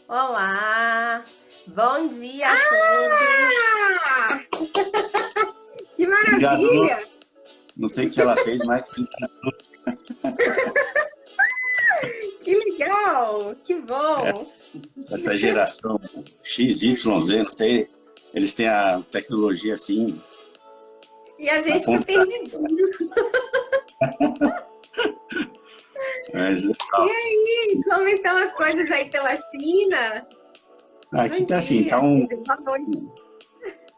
Olá, bom dia a todos. Ah! Que Obrigado, Lu. maravilha! Não sei o que ela fez, mas Que legal! Que bom! essa geração XYZ, não sei, eles têm a tecnologia assim, E a na gente fica ponta. perdidinho. Mas, E aí, como estão as coisas aí pela China? aqui Bom tá assim, dia, tá quer dizer, boa noite.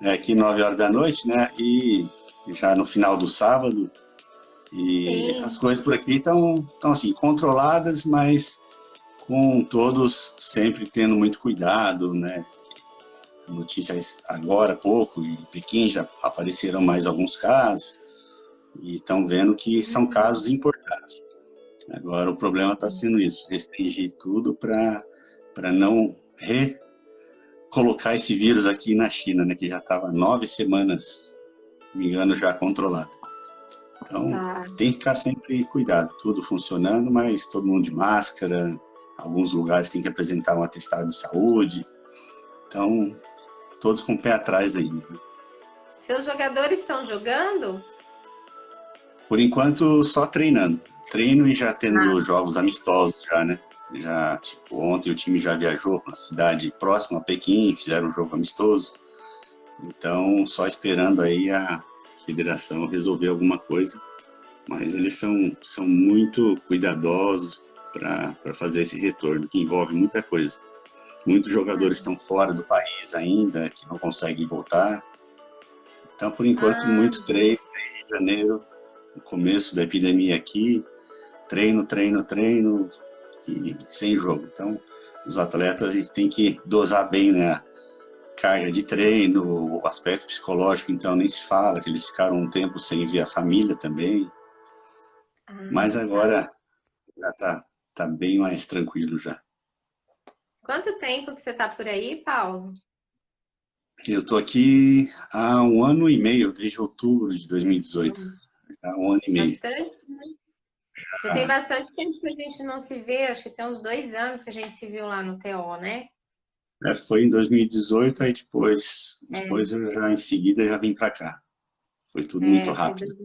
aqui 9 horas da noite, né? E já no final do sábado, e as Sim. coisas por aqui estão assim, controladas, mas com todos sempre tendo muito cuidado, né? Notícias agora há pouco, em Pequim já apareceram mais alguns casos, e estão vendo que são casos importantes. Agora, o problema está sendo isso, restringir tudo para não recolocar esse vírus aqui na China, né, que já estava 9 semanas, se não me engano, já controlado. Então, Tá. tem que ficar sempre cuidado, tudo funcionando, mas todo mundo de máscara, alguns lugares tem que apresentar um atestado de saúde, então, todos com o pé atrás ainda. Seus jogadores estão jogando? Por enquanto, só treinando. Treino e já Ah, tendo jogos amistosos já, né? Já, tipo, ontem o time já viajou para uma cidade próxima a Pequim, fizeram um jogo amistoso. Então, só esperando aí a federação resolver alguma coisa. Mas eles são muito cuidadosos para fazer esse retorno, que envolve muita coisa. Muitos jogadores estão fora do país ainda, que não conseguem voltar. Então, por enquanto, Ah, muito treino. Em janeiro, no começo da epidemia aqui, treino, treino, treino e sem jogo. Então, os atletas têm que dosar bem, né, a carga de treino, o aspecto psicológico, então nem se fala, que eles ficaram um tempo sem ver a família também, mas tá. agora já tá bem mais tranquilo já. Quanto tempo que você está por aí, Paulo? Eu tô aqui há 1 ano e meio, desde outubro de 2018, há 1 ano e meio. Bastante? Já tem bastante tempo que a gente não se vê, acho que tem uns 2 anos que a gente se viu lá no TO, né? Foi em 2018, aí depois É, eu já em seguida já vim para cá. Foi tudo muito foi rápido.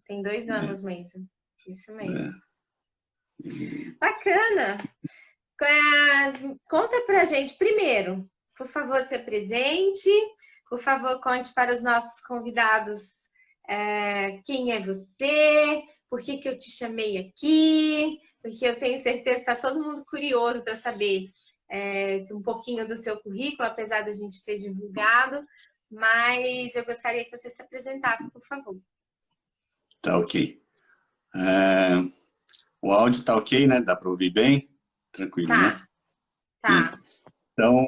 tem 2 anos Né? mesmo. Isso mesmo. Bacana! Conta pra gente, primeiro, por favor, se apresente, por favor, conte para os nossos convidados quem é você, por que que eu te chamei aqui, porque eu tenho certeza que está todo mundo curioso para saber um pouquinho do seu currículo, apesar da gente ter divulgado, mas eu gostaria que você se apresentasse, por favor. Tá ok. É, o áudio tá ok, né? Dá para ouvir bem? Tranquilo, né? Tá, tá. Então,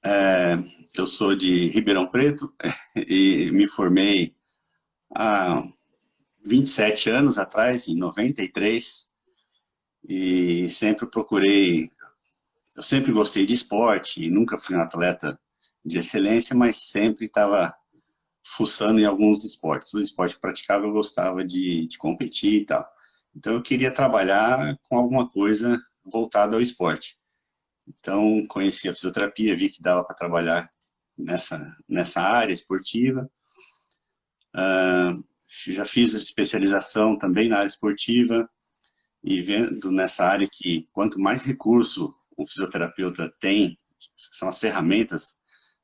é, eu sou de Ribeirão Preto e me formei há 27 anos atrás, em 93, e sempre procurei. Eu sempre gostei de esporte, nunca fui um atleta de excelência, mas sempre estava fuçando em alguns esportes. O esporte que eu praticava eu gostava de competir e tal. Então eu queria trabalhar com alguma coisa voltada ao esporte. Então, conheci a fisioterapia, vi que dava para trabalhar nessa área esportiva. Já fiz especialização também na área esportiva e vendo nessa área que quanto mais recurso o fisioterapeuta tem, são as ferramentas,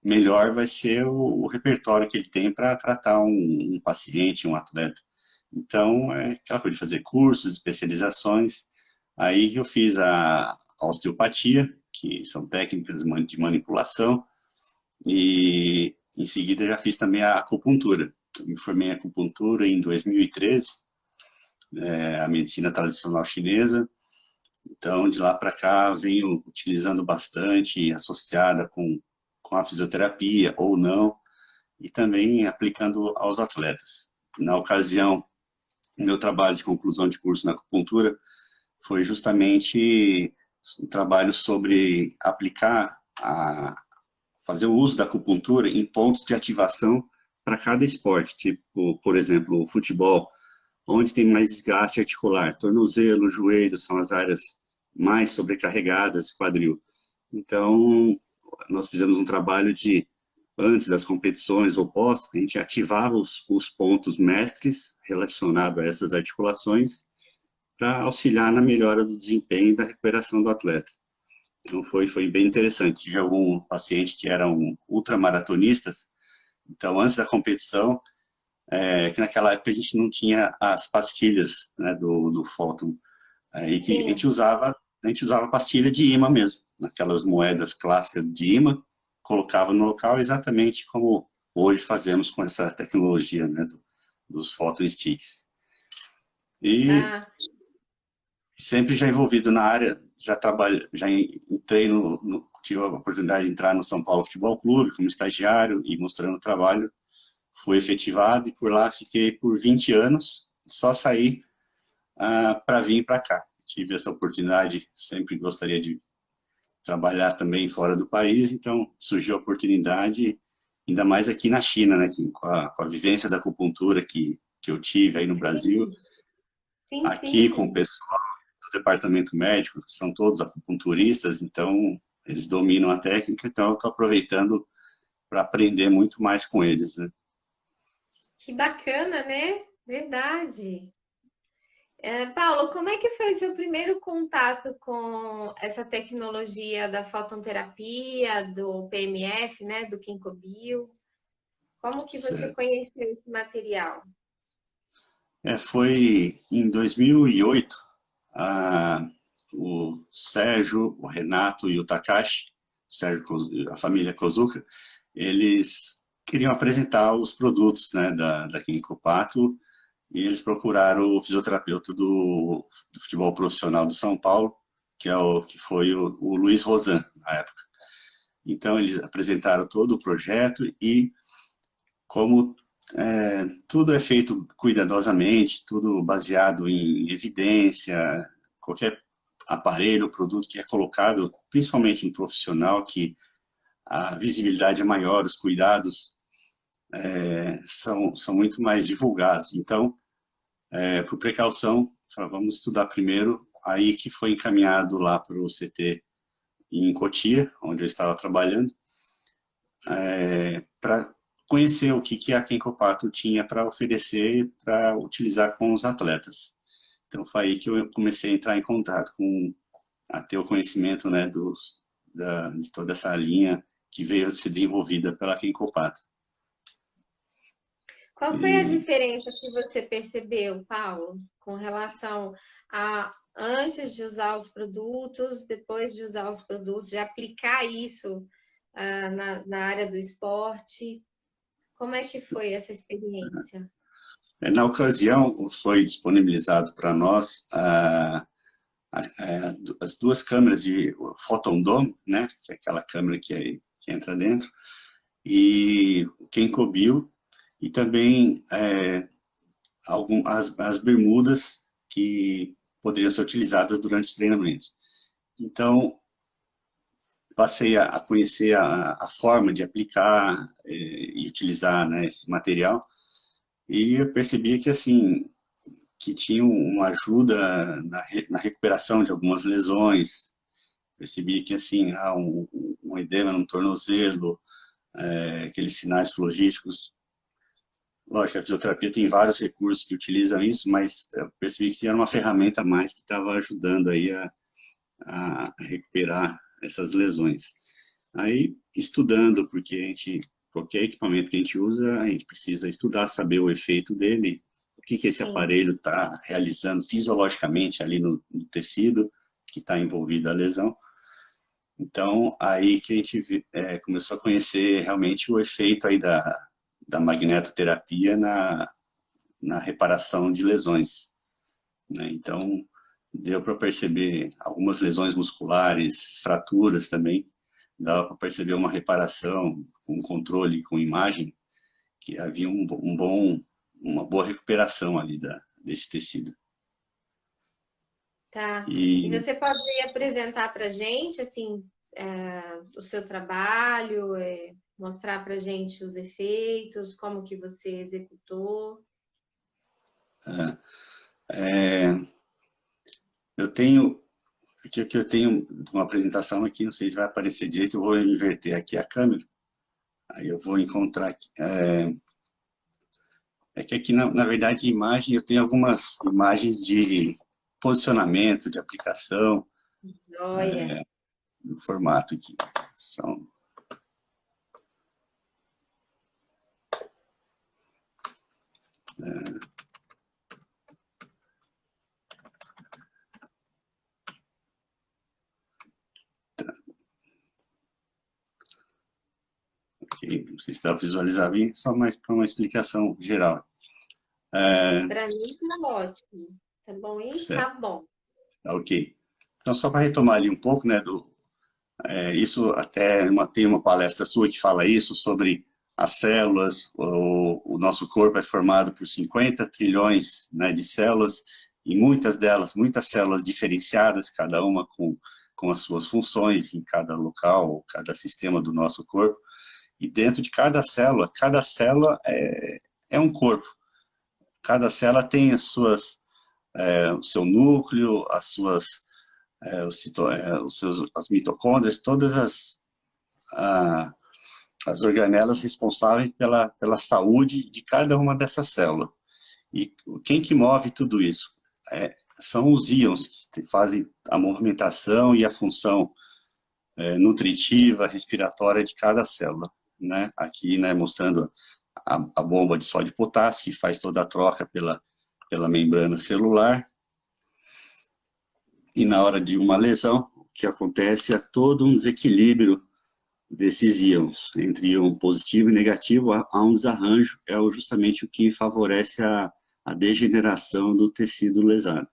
melhor vai ser o repertório que ele tem para tratar um paciente, um atleta. Então, é aquela coisa de fazer cursos, especializações. Aí eu fiz a osteopatia, que são técnicas de manipulação, e em seguida já fiz também a acupuntura. Eu me formei em acupuntura em 2013, a medicina tradicional chinesa. Então, de lá para cá, venho utilizando bastante, associada com a fisioterapia ou não, e também aplicando aos atletas. Na ocasião, meu trabalho de conclusão de curso na acupuntura foi justamente um trabalho sobre fazer o uso da acupuntura em pontos de ativação para cada esporte, tipo, por exemplo, o futebol, onde tem mais desgaste articular, tornozelo, joelho são as áreas mais sobrecarregadas, quadril. Então, nós fizemos um trabalho de, antes das competições ou pós, a gente ativava os pontos mestres relacionados a essas articulações para auxiliar na melhora do desempenho e da recuperação do atleta. Então, foi bem interessante. Tive algum paciente que era um ultramaratonista, então, antes da competição, que naquela época a gente não tinha as pastilhas, né, do Photon, aí que a gente usava pastilha de imã mesmo, aquelas moedas clássicas de imã, colocava no local exatamente como hoje fazemos com essa tecnologia, né, dos Photon Sticks. E sempre já envolvido na área, já entrei tive a oportunidade de entrar no São Paulo Futebol Clube como estagiário e mostrando trabalho, fui efetivado e por lá fiquei por 20 anos, só saí para vir para cá. Tive essa oportunidade, sempre gostaria de trabalhar também fora do país, então surgiu a oportunidade, ainda mais aqui na China, né, com a vivência da acupuntura que eu tive aí no Brasil, aqui com o pessoal do departamento médico, que são todos acupunturistas, então eles dominam a técnica, então eu estou aproveitando para aprender muito mais com eles, né. Que bacana, né? Verdade. Paulo, como é que foi o seu primeiro contato com essa tecnologia da fototerapia, do PMF, né, do Ginkgo Bio? Como que você conheceu esse material? Foi em 2008, o Sérgio, o Renato e o Takashi, a família Kozuka, eles queriam apresentar os produtos, né, da Ginkgo Pato, e eles procuraram o fisioterapeuta do futebol profissional do São Paulo, que foi o Luiz Rosan, na época. Então, eles apresentaram todo o projeto e como tudo é feito cuidadosamente, tudo baseado em evidência, qualquer aparelho, produto que é colocado, principalmente em profissional, que a visibilidade é maior, os cuidados são muito mais divulgados. Então, por precaução, vamos estudar primeiro, aí que foi encaminhado lá para o CT em Cotia, onde eu estava trabalhando, para conhecer o que a Kenkopato tinha para oferecer, para utilizar com os atletas. Então foi aí que eu comecei a entrar em contato a ter o conhecimento, né, de toda essa linha que veio a ser desenvolvida pela Kenkopato. Qual foi a diferença que você percebeu, Paulo, com relação a antes de usar os produtos, depois de usar os produtos, de aplicar isso na área do esporte? Como é que foi essa experiência? Na ocasião, foi disponibilizado para nós as duas câmeras de Photon Dome, né, que é aquela câmera que entra dentro, e o Ginkgo Bio, e também as bermudas que poderiam ser utilizadas durante os treinamentos. Então, passei a conhecer a forma de aplicar e utilizar, né, esse material, e eu percebi que, assim, que tinha uma ajuda na recuperação de algumas lesões. Percebi que, assim, um edema no tornozelo, aqueles sinais flogísticos. Lógico, a fisioterapia tem vários recursos que utilizam isso, mas eu percebi que era uma ferramenta a mais que estava ajudando aí a recuperar essas lesões. Aí, estudando, porque qualquer equipamento que a gente usa, a gente precisa estudar, saber o efeito dele, o que esse aparelho está realizando fisiologicamente ali no tecido que está envolvido a lesão. Então, aí que a gente começou a conhecer realmente o efeito aí da magnetoterapia na reparação de lesões, né? Então, deu para perceber algumas lesões musculares, fraturas também, dava para perceber uma reparação, com controle, com imagem, que havia uma boa recuperação ali desse tecido. Tá. E você pode apresentar para a gente, assim, o seu trabalho, mostrar para a gente os efeitos, como que você executou? Eu tenho Aqui eu tenho uma apresentação aqui, não sei se vai aparecer direito, eu vou inverter aqui a câmera. Aí eu vou encontrar aqui. É que aqui, na verdade, imagem, eu tenho algumas imagens de posicionamento, de aplicação, Joia. no formato aqui. São... Ok, não sei se dá para visualizar bem, só mais para uma explicação geral. Para mim tá ótimo. Tá bom, hein? Certo. Tá bom. Ok. Então, só para retomar ali um pouco, né, isso até tem uma palestra sua que fala isso, sobre as células, o nosso corpo é formado por 50 trilhões, né, de células, e muitas delas, muitas células diferenciadas, cada uma com as suas funções em cada local, cada sistema do nosso corpo, e dentro de cada célula é um corpo. Cada célula tem as suas, o seu núcleo, as suas as mitocôndrias, todas as organelas responsáveis pela saúde de cada uma dessas células. E quem que move tudo isso? São os íons que fazem a movimentação e a função nutritiva, respiratória de cada célula, né? Aqui, né, mostrando a bomba de sódio e potássio, que faz toda a troca pela membrana celular. E na hora de uma lesão, o que acontece é todo um desequilíbrio desses íons, entre íon positivo e negativo, há um desarranjo, justamente o que favorece a degeneração do tecido lesado.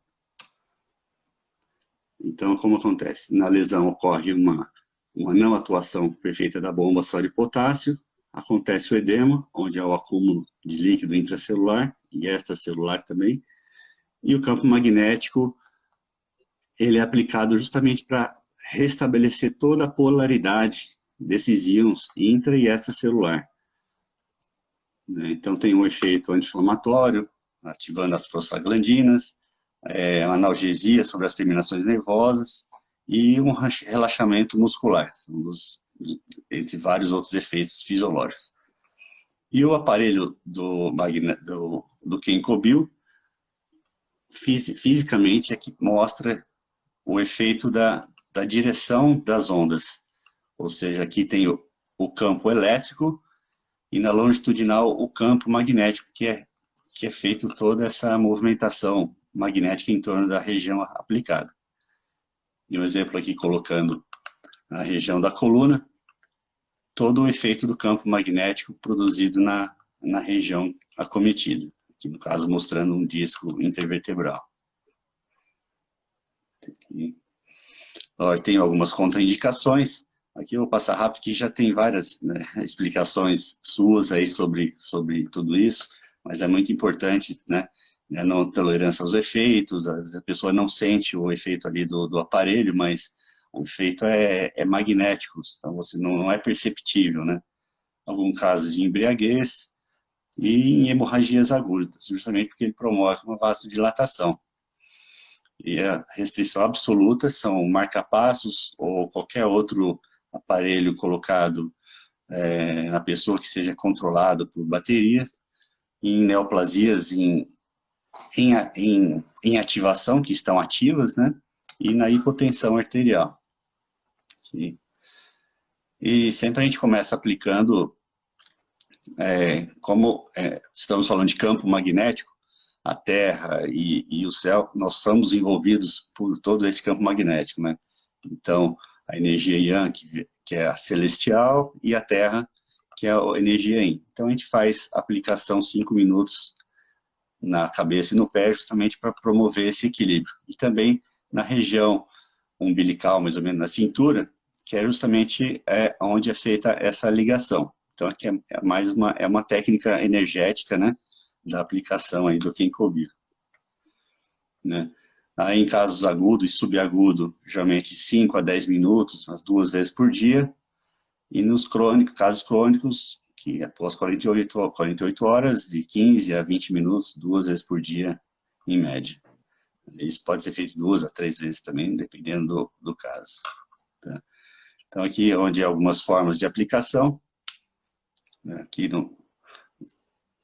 Então, como acontece? Na lesão ocorre uma não atuação perfeita da bomba sódio e potássio, acontece o edema, onde há o acúmulo de líquido intracelular e extracelular também, e o campo magnético ele é aplicado justamente para restabelecer toda a polaridade desses íons intra- e extracelular. Então tem um efeito anti-inflamatório, ativando as prostaglandinas, uma analgesia sobre as terminações nervosas e um relaxamento muscular, entre vários outros efeitos fisiológicos. E o aparelho do Kenkobel, fisicamente, é que mostra o efeito da direção das ondas. Ou seja, aqui tem o campo elétrico e na longitudinal o campo magnético, que é feito toda essa movimentação magnética em torno da região aplicada. E um exemplo aqui colocando a região da coluna, todo o efeito do campo magnético produzido na região acometida. Aqui no caso mostrando um disco intervertebral. Tem algumas contraindicações. Aqui eu vou passar rápido, que já tem várias, né, explicações suas aí sobre tudo isso, mas é muito importante, né, a não tolerância aos efeitos, a pessoa não sente o efeito ali do aparelho, mas o efeito é magnético, então você não é perceptível, né? Algum caso de embriaguez e em hemorragias agudas, justamente porque ele promove uma vasodilatação. E a restrição absoluta são marca-passos ou qualquer outro aparelho colocado na pessoa que seja controlado por bateria, em neoplasias em ativação, que estão ativas, né? E na hipotensão arterial. E sempre a gente começa aplicando, como estamos falando de campo magnético, a Terra e o céu, nós somos envolvidos por todo esse campo magnético, né? Então, a energia Yang, que é a celestial, e a Terra, que é a energia Yin. Então, a gente faz aplicação 5 minutos na cabeça e no pé, justamente para promover esse equilíbrio. E também na região umbilical, mais ou menos na cintura, que é justamente onde é feita essa ligação. Então, aqui é uma técnica energética, né, da aplicação aí do Kenkobel, né? Aí, em casos agudos e subagudos, geralmente 5 a 10 minutos, umas 2 vezes por dia. E nos casos crônicos, que após 48 horas, de 15 a 20 minutos, 2 vezes por dia, em média. Isso pode ser feito 2 a 3 vezes também, dependendo do caso. Tá? Então, aqui onde algumas formas de aplicação, né? Aqui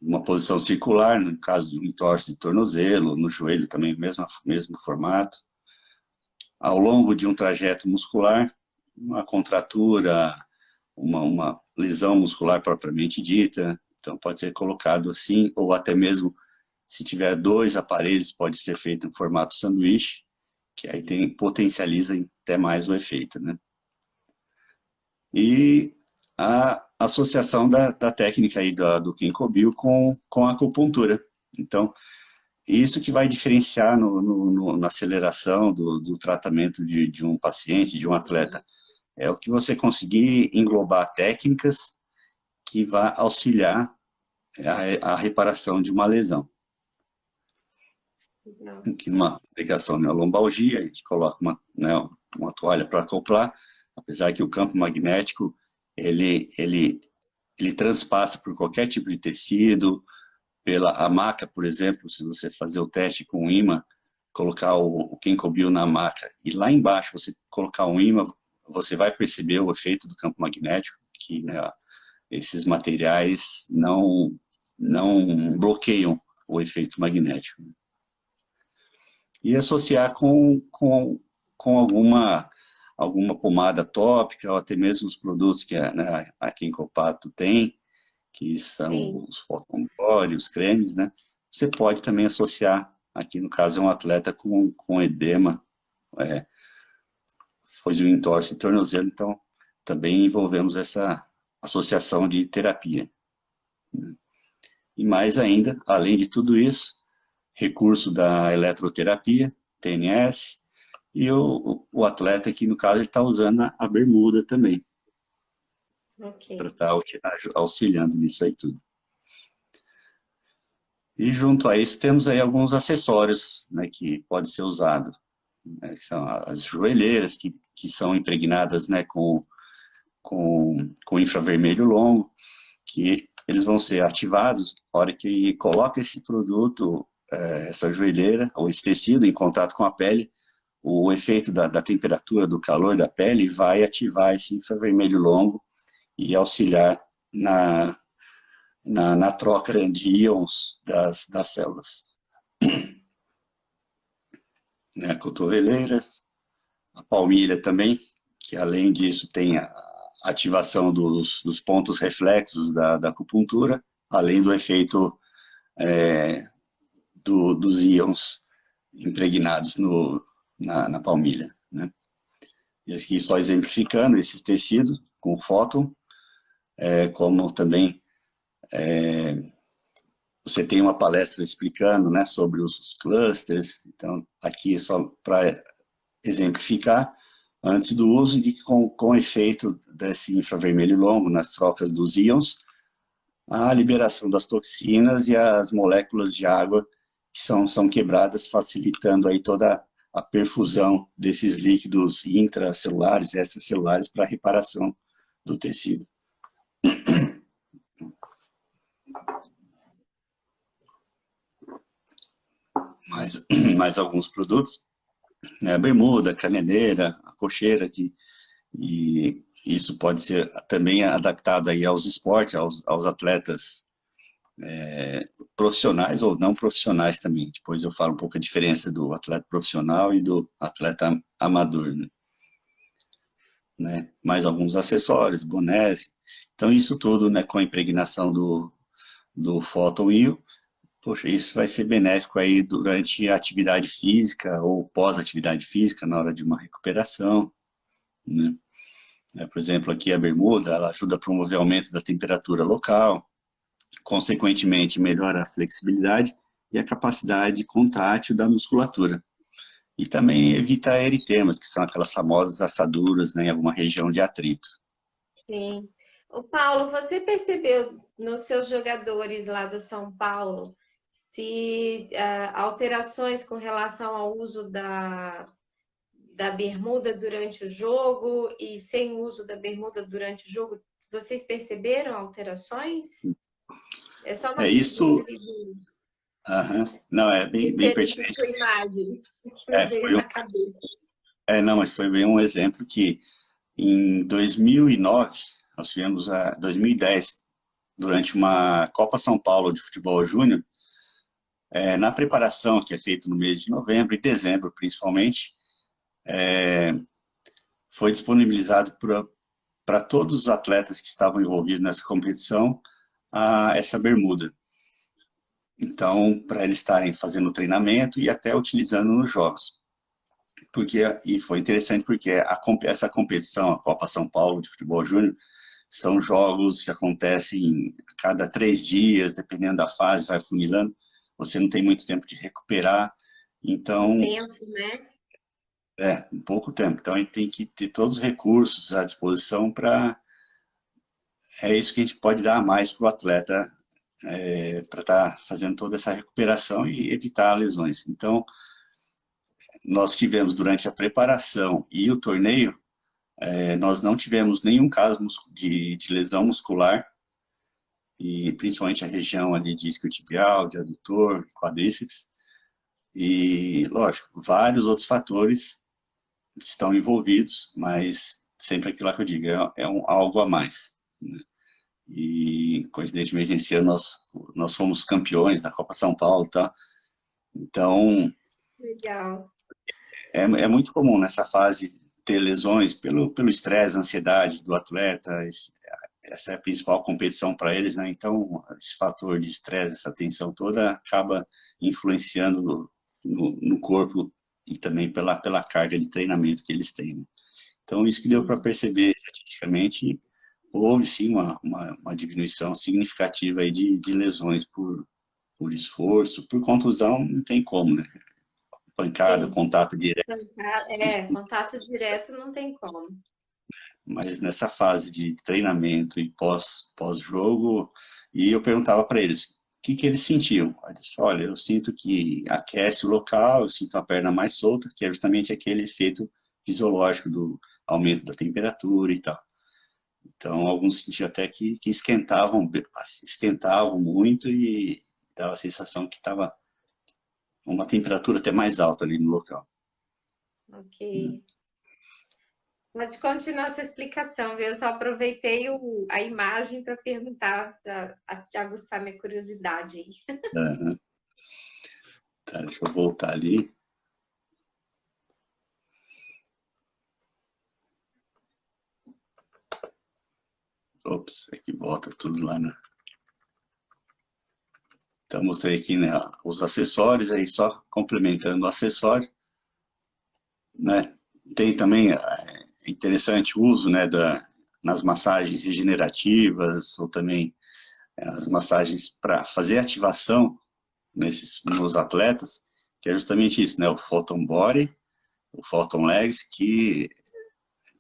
uma posição circular, no caso de um entorse de tornozelo, no joelho também, mesmo formato. Ao longo de um trajeto muscular, uma contratura, uma lesão muscular propriamente dita, então pode ser colocado assim, ou até mesmo, se tiver 2 aparelhos, pode ser feito em formato sanduíche, que aí potencializa até mais o efeito, né? E a associação da técnica aí do Ginkgo Bio com a acupuntura. Então, isso que vai diferenciar na aceleração do tratamento de um paciente, de um atleta, é o que você conseguir englobar técnicas que vá auxiliar a reparação de uma lesão. Aqui numa aplicação na lombalgia, a gente coloca uma toalha para acoplar, apesar que o campo magnético, ele transpassa por qualquer tipo de tecido, pela a maca, por exemplo, se você fazer o teste com um ímã, colocar o Ginkgo Bio na maca, e lá embaixo você colocar um ímã, você vai perceber o efeito do campo magnético, que, né, esses materiais não bloqueiam o efeito magnético. E associar com alguma pomada tópica, ou até mesmo os produtos que a Ginkgo Pato tem, que são Sim. os fotombóreos, os cremes, né? Você pode também associar, aqui no caso é um atleta com edema, foi um entorse de tornozelo, então também envolvemos essa associação de terapia. E mais ainda, além de tudo isso, recurso da eletroterapia, TNS, e o atleta aqui, no caso, ele está usando a bermuda também. Okay. Para estar auxiliando nisso aí tudo. E junto a isso temos aí alguns acessórios, né, que pode ser usado, né, que são as joelheiras, que são impregnadas, né, com infravermelho longo, que eles vão ser ativados na hora que coloca esse produto, essa joelheira, ou esse tecido em contato com a pele, o efeito da temperatura, do calor da pele vai ativar esse infravermelho longo e auxiliar na troca de íons das células. Né, a cotoveleira, a palmilha também, que além disso tem a ativação dos pontos reflexos da acupuntura, além do efeito dos íons impregnados na palmilha. Né? E aqui só exemplificando esses tecidos com fóton, como também você tem uma palestra explicando, né, sobre os clusters, então aqui só para exemplificar, antes do uso, de com o efeito desse infravermelho longo nas trocas dos íons, a liberação das toxinas e as moléculas de água que são quebradas, facilitando aí toda a perfusão desses líquidos intracelulares, extracelulares, para a reparação do tecido. Mais alguns produtos, né? A bermuda, a caneleira, a cocheira, e isso pode ser também adaptado aí aos esportes, aos atletas profissionais ou não profissionais também. Depois eu falo um pouco a diferença do atleta profissional e do atleta amador, né? Mais alguns acessórios, bonés. Então isso tudo, né, com a impregnação do fóton íon, poxa, isso vai ser benéfico aí durante a atividade física ou pós-atividade física, na hora de uma recuperação, né? Por exemplo, aqui a bermuda, ela ajuda a promover o aumento da temperatura local, consequentemente melhora a flexibilidade e a capacidade contrátil da musculatura. E também evita eritemas, que são aquelas famosas assaduras, né, em alguma região de atrito. Sim. O Paulo, você percebeu nos seus jogadores lá do São Paulo se alterações com relação ao uso da bermuda durante o jogo e sem uso da bermuda durante o jogo? Vocês perceberam alterações? É só uma isso. Aham. Não, é bem Referente à pertinente. sua imagem, que me É, veio na cabeça. não, mas foi bem um exemplo que em 2009, nós tivemos a 2010, durante uma Copa São Paulo de Futebol Júnior, na preparação que é feita no mês de novembro e dezembro, principalmente, foi disponibilizado para todos os atletas que estavam envolvidos nessa competição essa bermuda. Então, para eles estarem fazendo treinamento e até utilizando nos jogos. E foi interessante porque essa competição, a Copa São Paulo de Futebol Júnior, são jogos que acontecem a cada 3 dias, dependendo da fase, vai funilando. Você não tem muito tempo de recuperar, então Tempo, né? um pouco tempo. Então a gente tem que ter todos os recursos à disposição para. É isso que a gente pode dar a mais para o atleta, para estar fazendo toda essa recuperação e evitar lesões. Então, nós tivemos durante a preparação e o torneio, nós não tivemos nenhum caso de lesão muscular, e principalmente a região ali de isquiotibial, de adutor, quadríceps, e, lógico, vários outros fatores estão envolvidos, mas sempre aquilo lá que eu digo, algo a mais, né? E, coincidentemente, esse ano nós fomos campeões da Copa São Paulo, tá? Então, Legal. é muito comum nessa fase ter lesões pelo estresse, ansiedade do atleta. Essa é a principal competição para eles, né? Então, esse fator de estresse, essa tensão toda acaba influenciando no corpo e também pela carga de treinamento que eles têm, né? Então, isso que deu para perceber estatisticamente, houve sim uma diminuição significativa aí de lesões por esforço, por contusão, não tem como, né? Pancada, Sim. contato direto. Contato direto não tem como. Mas nessa fase de treinamento e pós-jogo, e eu perguntava para eles o que eles sentiam. Aí eles falaram, olha, eu sinto que aquece o local, eu sinto a perna mais solta, que é justamente aquele efeito fisiológico do aumento da temperatura e tal. Então, alguns sentiam até que esquentavam muito e dava a sensação que estava uma temperatura até mais alta ali no local. Ok. Pode continuar sua explicação, viu? Eu só aproveitei a imagem para perguntar, para aguçar minha curiosidade aí. Uhum. Tá, deixa eu voltar ali. Ops, é que volta tudo lá, né? Então, mostrei aqui, né, os acessórios, aí só complementando o acessório, né? Tem também, interessante o uso, né, nas massagens regenerativas, ou também as massagens para fazer ativação nos atletas, que é justamente isso, né? O Photon Body, o Photon Legs, que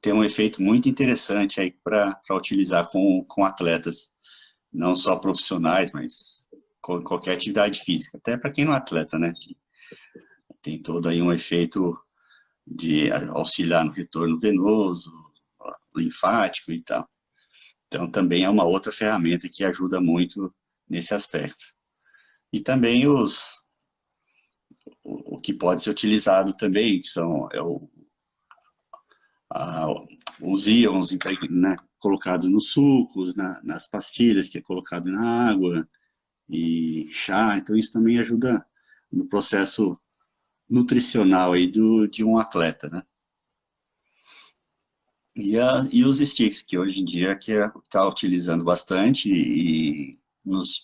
tem um efeito muito interessante aí para utilizar com atletas, não só profissionais, mas com qualquer atividade física, até para quem não é atleta, né? Que tem todo aí um efeito de auxiliar no retorno venoso, linfático e tal. Então, também é uma outra ferramenta que ajuda muito nesse aspecto. E também o que pode ser utilizado também, que são a, os íons, né, colocados nos sucos, nas pastilhas, que é colocado na água, e chá. Então, isso também ajuda no processo nutricional aí de um atleta, né? E os sticks, que hoje em dia que está utilizando bastante,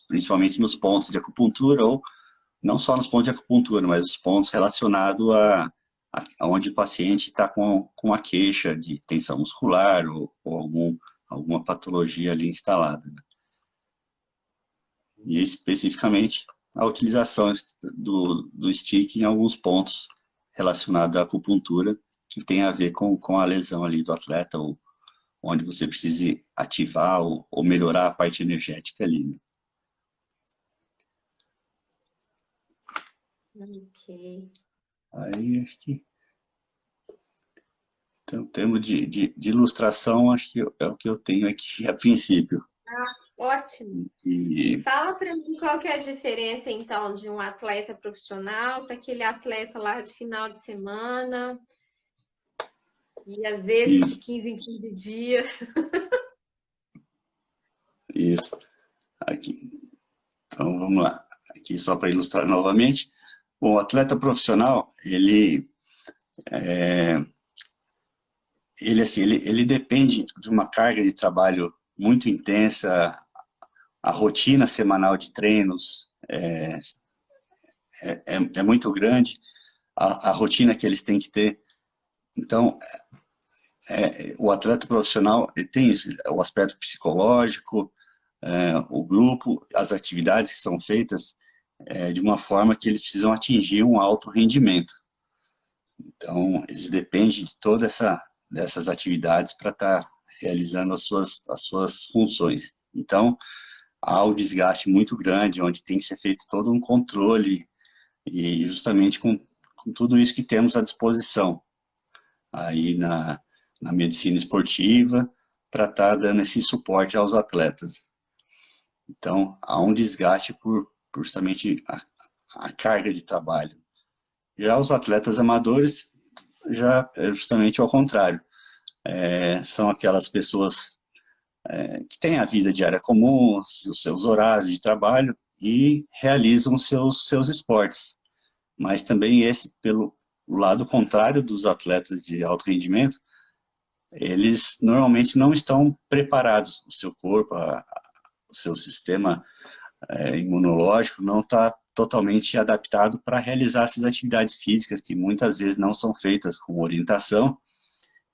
principalmente nos pontos de acupuntura, ou não só nos pontos de acupuntura, mas os pontos relacionados a onde o paciente está com a queixa de tensão muscular ou alguma patologia ali instalada, né? E especificamente a utilização do stick em alguns pontos relacionados à acupuntura, que tem a ver com a lesão ali do atleta, ou onde você precise ativar ou melhorar a parte energética ali, né? Ok. Aí, acho que, então, em termos de ilustração, acho que é o que eu tenho aqui a princípio. Ótimo. E Fala para mim qual que é a diferença, então, de um atleta profissional para aquele atleta lá de final de semana e às vezes de isso, 15 em 15 dias. isso. Aqui. Então, vamos lá. Aqui só para ilustrar novamente. Bom, o atleta profissional, ele depende de uma carga de trabalho muito intensa, a rotina semanal de treinos é muito grande, a rotina que eles têm que ter. Então, o atleta profissional ele tem o aspecto psicológico, o grupo, as atividades que são feitas de uma forma que eles precisam atingir um alto rendimento. Então, eles dependem de dessas atividades para estar realizando as suas funções. Então, há um desgaste muito grande, onde tem que ser feito todo um controle, e justamente com tudo isso que temos à disposição aí na medicina esportiva, para estar dando esse suporte aos atletas. Então, há um desgaste por justamente a carga de trabalho. Já os atletas amadores, já é justamente ao contrário. São aquelas pessoas que têm a vida diária comum, os seus horários de trabalho e realizam seus esportes. Mas também pelo lado contrário dos atletas de alto rendimento, eles normalmente não estão preparados. O seu corpo, o seu sistema imunológico não está totalmente adaptado para realizar essas atividades físicas que muitas vezes não são feitas com orientação.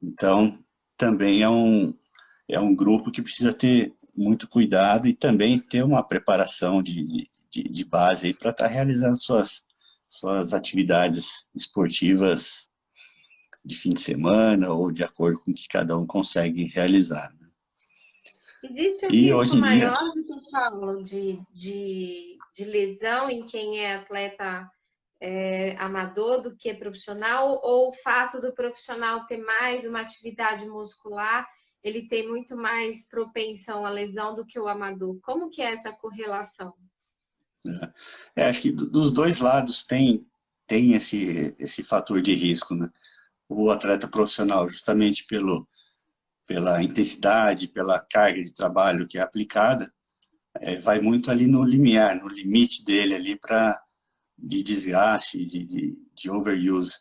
Então, também é um grupo que precisa ter muito cuidado e também ter uma preparação de base para estar realizando suas atividades esportivas de fim de semana ou de acordo com o que cada um consegue realizar. Existe um E risco hoje em dia, maior do que eu falo de lesão em quem é atleta amador do que profissional, ou o fato do profissional ter mais uma atividade muscular, ele tem muito mais propensão à lesão do que o amador? Como que é essa correlação? acho que dos dois lados tem esse fator de risco, né? O atleta profissional, justamente pela intensidade, pela carga de trabalho que é aplicada, vai muito ali no limiar, no limite dele ali de desgaste, de overuse.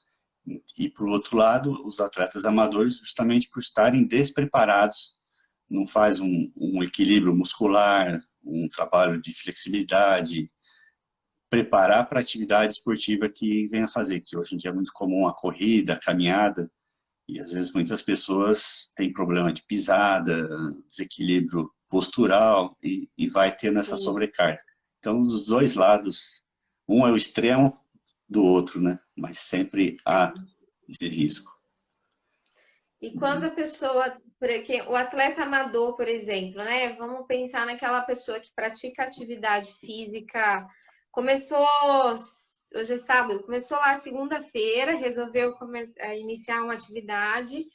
E, por outro lado, os atletas amadores, justamente por estarem despreparados, não faz um equilíbrio muscular, um trabalho de flexibilidade, preparar para a atividade esportiva que venha fazer, que hoje em dia é muito comum a corrida, a caminhada, e às vezes muitas pessoas têm problema de pisada, desequilíbrio postural e vai tendo essa Sim. sobrecarga. Então, os dois lados, um é o extremo do outro, né? Mas sempre há esse risco. E quando a pessoa, porque o atleta amador, por exemplo, né? Vamos pensar naquela pessoa que pratica atividade física, começou, hoje é sábado, começou lá segunda-feira, resolveu iniciar uma atividade.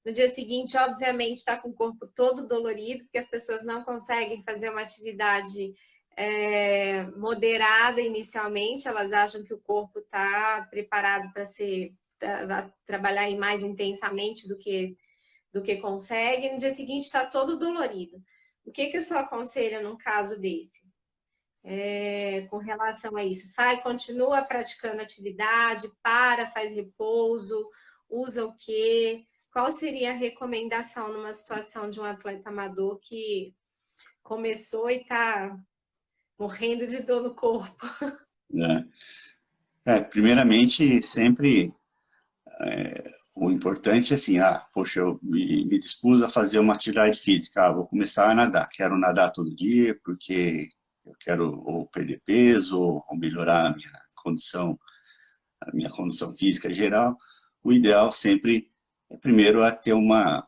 No dia seguinte, obviamente, está com o corpo todo dolorido, porque as pessoas não conseguem fazer uma atividade moderada inicialmente, elas acham que o corpo está preparado para trabalhar mais intensamente do que consegue, no dia seguinte está todo dolorido. O que eu só aconselho num caso desse? Com relação a isso, continua praticando atividade, faz repouso, usa o quê? Qual seria a recomendação numa situação de um atleta amador que começou e está morrendo de dor no corpo? Primeiramente, sempre o importante é assim, poxa, eu me dispus a fazer uma atividade física, vou começar a nadar, quero nadar todo dia porque eu quero ou perder peso ou melhorar a minha condição física geral. O ideal sempre primeiro é ter uma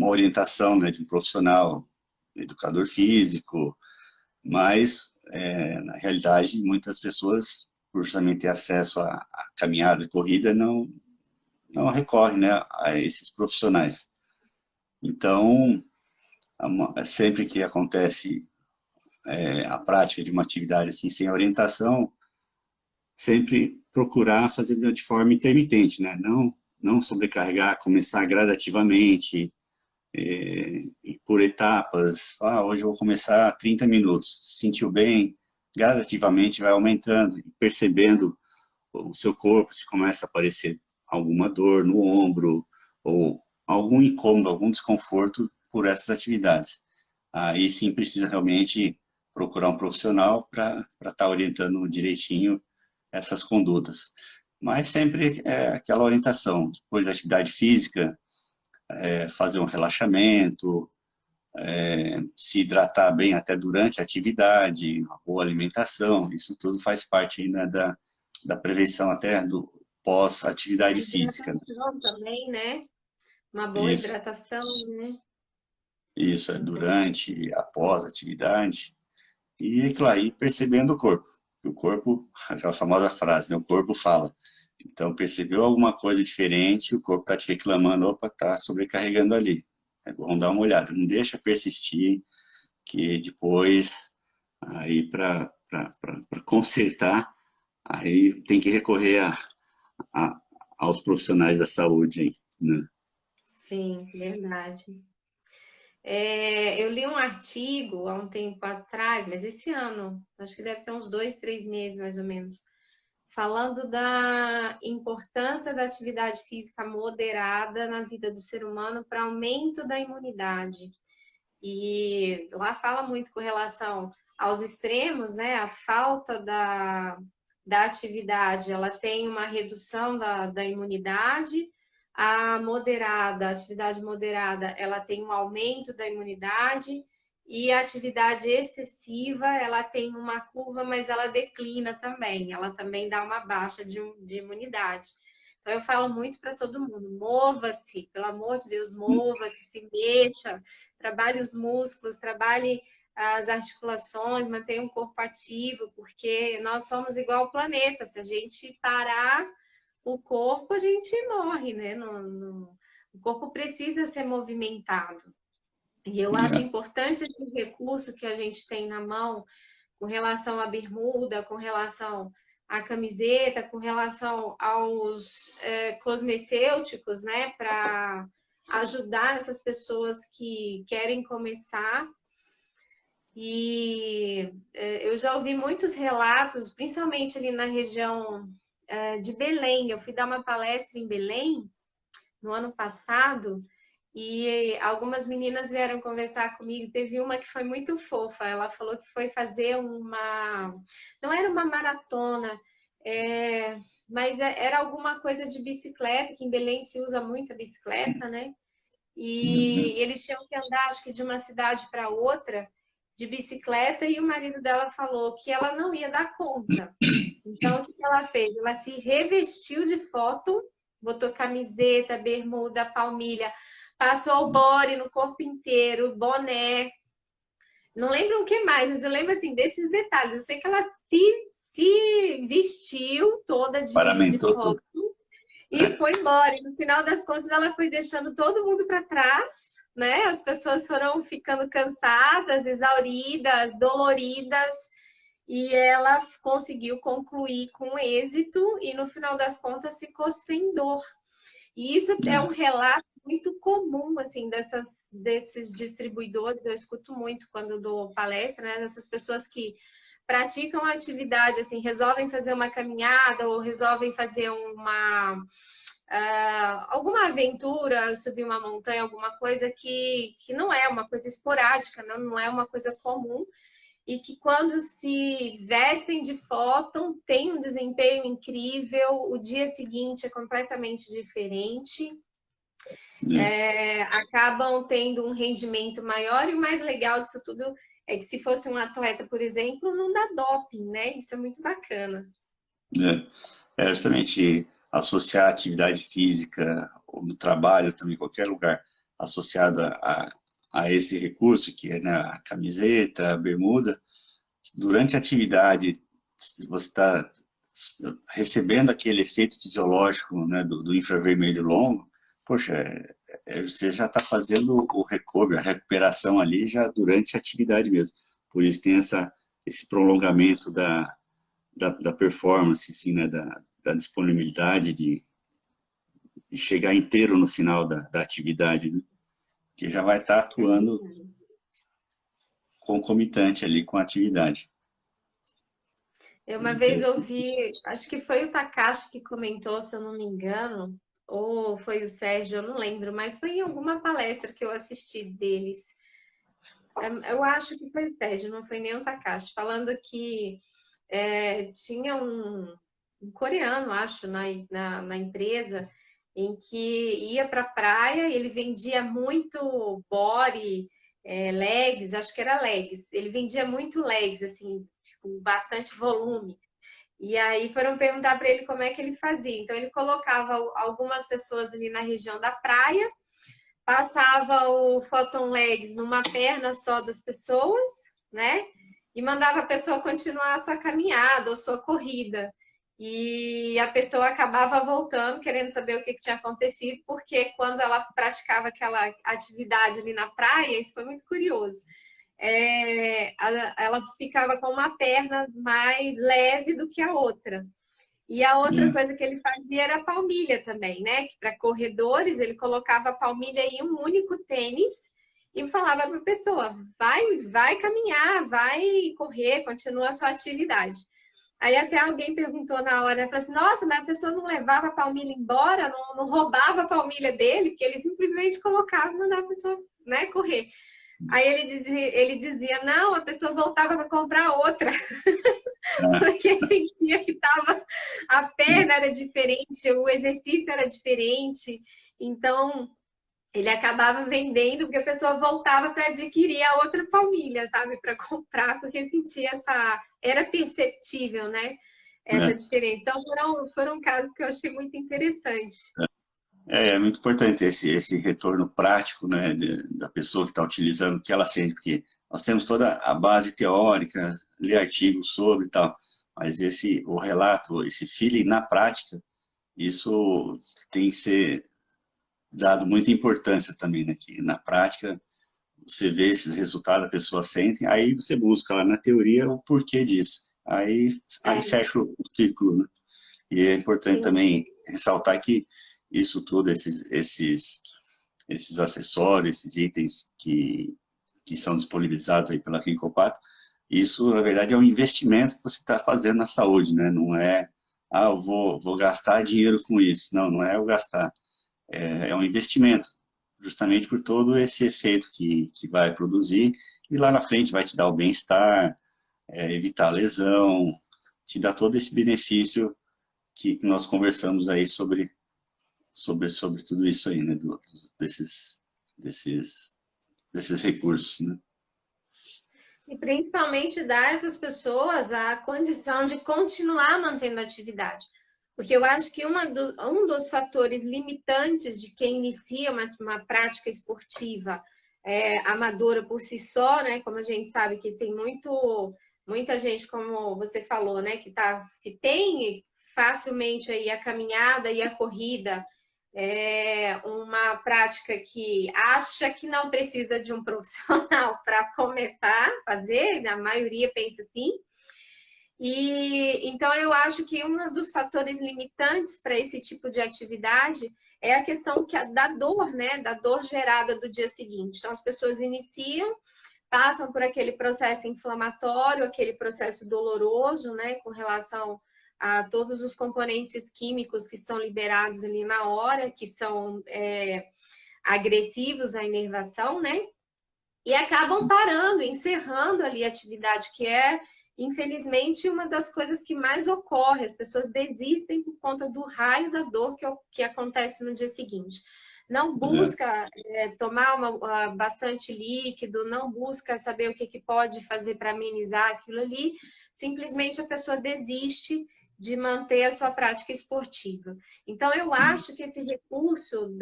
orientação, né, de um profissional, educador físico, mas na realidade muitas pessoas, por justamente ter acesso a caminhada e corrida, não recorre, né, a esses profissionais. Então, Sempre que acontece a prática de uma atividade assim, sem orientação, sempre procurar fazer de forma intermitente, né? Não sobrecarregar, começar gradativamente, e por etapas. Hoje eu vou começar 30 minutos. Se sentiu bem, gradativamente vai aumentando e percebendo o seu corpo, se começa a aparecer alguma dor no ombro ou algum incômodo, algum desconforto por essas atividades. Aí sim precisa realmente procurar um profissional para estar orientando direitinho essas condutas. Mas sempre é aquela orientação, depois da atividade física, fazer um relaxamento, se hidratar bem até durante a atividade, uma boa alimentação, isso tudo faz parte ainda da prevenção até do pós-atividade física. Hidratação também, né? Uma boa Isso, hidratação, né? isso é durante, após a atividade. E, claro, ir percebendo o corpo. O corpo, aquela famosa frase, né? O corpo fala. Então, percebeu alguma coisa diferente, o corpo está te reclamando, opa, está sobrecarregando ali. É bom dar uma olhada, não deixa persistir, que depois, aí para consertar, aí tem que recorrer a, aos profissionais da saúde, hein, né? Sim, verdade. Eu li um artigo há um tempo atrás, mas esse ano, acho que deve ser uns 2, 3 meses mais ou menos, falando da importância da atividade física moderada na vida do ser humano para aumento da imunidade. E lá fala muito com relação aos extremos, né? A falta da atividade, ela tem uma redução da imunidade. A atividade moderada, ela tem um aumento da imunidade. E a atividade excessiva, ela tem uma curva, mas ela declina também. Ela também dá uma baixa de imunidade. Então, eu falo muito para todo mundo: mova-se, pelo amor de Deus, mova-se, se mexa, trabalhe os músculos, trabalhe as articulações, mantenha um corpo ativo, porque nós somos igual ao planeta. Se a gente parar o corpo, a gente morre, né? O corpo precisa ser movimentado. E eu acho importante esse recurso que a gente tem na mão com relação à bermuda, com relação à camiseta, com relação aos cosmecêuticos, né? Para ajudar essas pessoas que querem começar. E eu já ouvi muitos relatos, principalmente ali na região de Belém. Eu fui dar uma palestra em Belém no ano passado e algumas meninas vieram conversar comigo. Teve uma que foi muito fofa. Ela falou que foi fazer não era uma maratona, mas era alguma coisa de bicicleta, que em Belém se usa muito a bicicleta, né? E eles tinham que andar, acho que de uma cidade para outra, de bicicleta, e o marido dela falou que ela não ia dar conta. Então, o que ela fez? Ela se revestiu de foto, botou camiseta, bermuda, palmilha, passou o body no corpo inteiro, boné. Não lembro o que mais, mas eu lembro assim desses detalhes. Eu sei que ela se vestiu toda de Paramentou tudo. foto e foi embora. E no final das contas, ela foi deixando todo mundo para trás, né? As pessoas foram ficando cansadas, exauridas, doloridas, e ela conseguiu concluir com êxito e no final das contas ficou sem dor. E isso é um relato muito comum, assim, desses distribuidores. Eu escuto muito quando eu dou palestra, né? Dessas pessoas que praticam a atividade, assim, resolvem fazer uma caminhada ou resolvem fazer alguma aventura, subir uma montanha, alguma coisa que não é uma coisa esporádica, não é uma coisa comum, e que quando se vestem de fóton, tem um desempenho incrível, o dia seguinte é completamente diferente, acabam tendo um rendimento maior, e o mais legal disso tudo é que se fosse um atleta, por exemplo, não dá doping, né? Isso é muito bacana. Justamente associar a atividade física ou no trabalho também, em qualquer lugar, associada a esse recurso, que é, né, a camiseta, a bermuda, durante a atividade você está recebendo aquele efeito fisiológico, né, do infravermelho longo, poxa, você já está fazendo o recovery, a recuperação ali já durante a atividade mesmo. Por isso tem esse prolongamento da performance, assim, né, da disponibilidade de chegar inteiro no final da atividade, né? Que já vai estar atuando concomitante ali com a atividade. Eu uma vez ouvi, acho que foi o Takashi que comentou, se eu não me engano, ou foi o Sérgio, eu não lembro, mas foi em alguma palestra que eu assisti deles. Eu acho que foi o Sérgio, não foi nem o Takashi, falando que tinha um coreano, acho, na empresa, em que ia para a praia, ele vendia muito body, legs, acho que era legs, ele vendia muito legs, assim, com bastante volume. E aí foram perguntar para ele como é que ele fazia. Então ele colocava algumas pessoas ali na região da praia, passava o Photon Legs numa perna só das pessoas, né? E mandava a pessoa continuar a sua caminhada ou sua corrida. E a pessoa acabava voltando, querendo saber o que tinha acontecido, porque quando ela praticava aquela atividade ali na praia, isso foi muito curioso. Ela ficava com uma perna mais leve do que a outra. E a outra coisa que ele fazia era a palmilha também, né? Que para corredores ele colocava a palmilha em um único tênis e falava para a pessoa: vai caminhar, vai correr, continua a sua atividade. Aí até alguém perguntou na hora, falou assim: nossa, mas a pessoa não levava a palmilha embora, não roubava a palmilha dele, porque ele simplesmente colocava e mandava a pessoa, né, correr. Aí ele dizia, não, a pessoa voltava para comprar outra, porque sentia que a perna era diferente, o exercício era diferente, então ele acabava vendendo, porque a pessoa voltava para adquirir a outra palmilha, sabe, para comprar, porque sentia era perceptível, né, essa diferença. Então foram casos que eu achei muito interessantes. É muito importante esse retorno prático, né, da pessoa que está utilizando, o que ela sente, porque nós temos toda a base teórica, ler artigos sobre e tal, mas o relato, esse feeling na prática, isso tem que ser dado muita importância também, né, que na prática você vê esses resultados, a pessoa sente, aí você busca lá na teoria o porquê disso, aí fecha o ciclo, né, e é importante também ressaltar que isso tudo, esses acessórios, esses itens que são disponibilizados aí pela Kenkopato, isso, na verdade, é um investimento que você está fazendo na saúde, né? Não é, eu vou gastar dinheiro com isso. Não é o gastar. É um investimento, justamente por todo esse efeito que vai produzir e lá na frente vai te dar o bem-estar, evitar lesão, te dar todo esse benefício que nós conversamos aí sobre tudo isso aí, né, desses recursos, né? E principalmente dar a essas pessoas a condição de continuar mantendo a atividade. Porque eu acho que um dos fatores limitantes de quem inicia uma prática esportiva amadora por si só, né? Como a gente sabe que tem muita gente, como você falou, né? Que tem facilmente aí a caminhada e a corrida, uma prática que acha que não precisa de um profissional para começar a fazer, a maioria pensa assim. E então eu acho que um dos fatores limitantes para esse tipo de atividade é a questão da dor, né? Da dor gerada do dia seguinte. Então as pessoas iniciam, passam por aquele processo inflamatório, aquele processo doloroso, né? Com relação a todos os componentes químicos que são liberados ali na hora, que são agressivos à inervação, né? E acabam parando, encerrando ali a atividade, que infelizmente, uma das coisas que mais ocorre. As pessoas desistem por conta do raio da dor que acontece no dia seguinte. Não busca tomar bastante líquido, não busca saber o que pode fazer para amenizar aquilo ali. Simplesmente a pessoa desiste de manter a sua prática esportiva. Então, eu acho que esse recurso,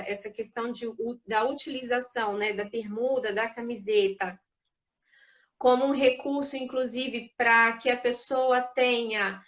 essa questão da utilização, né, da bermuda, da camiseta, como um recurso, inclusive, para que a pessoa tenha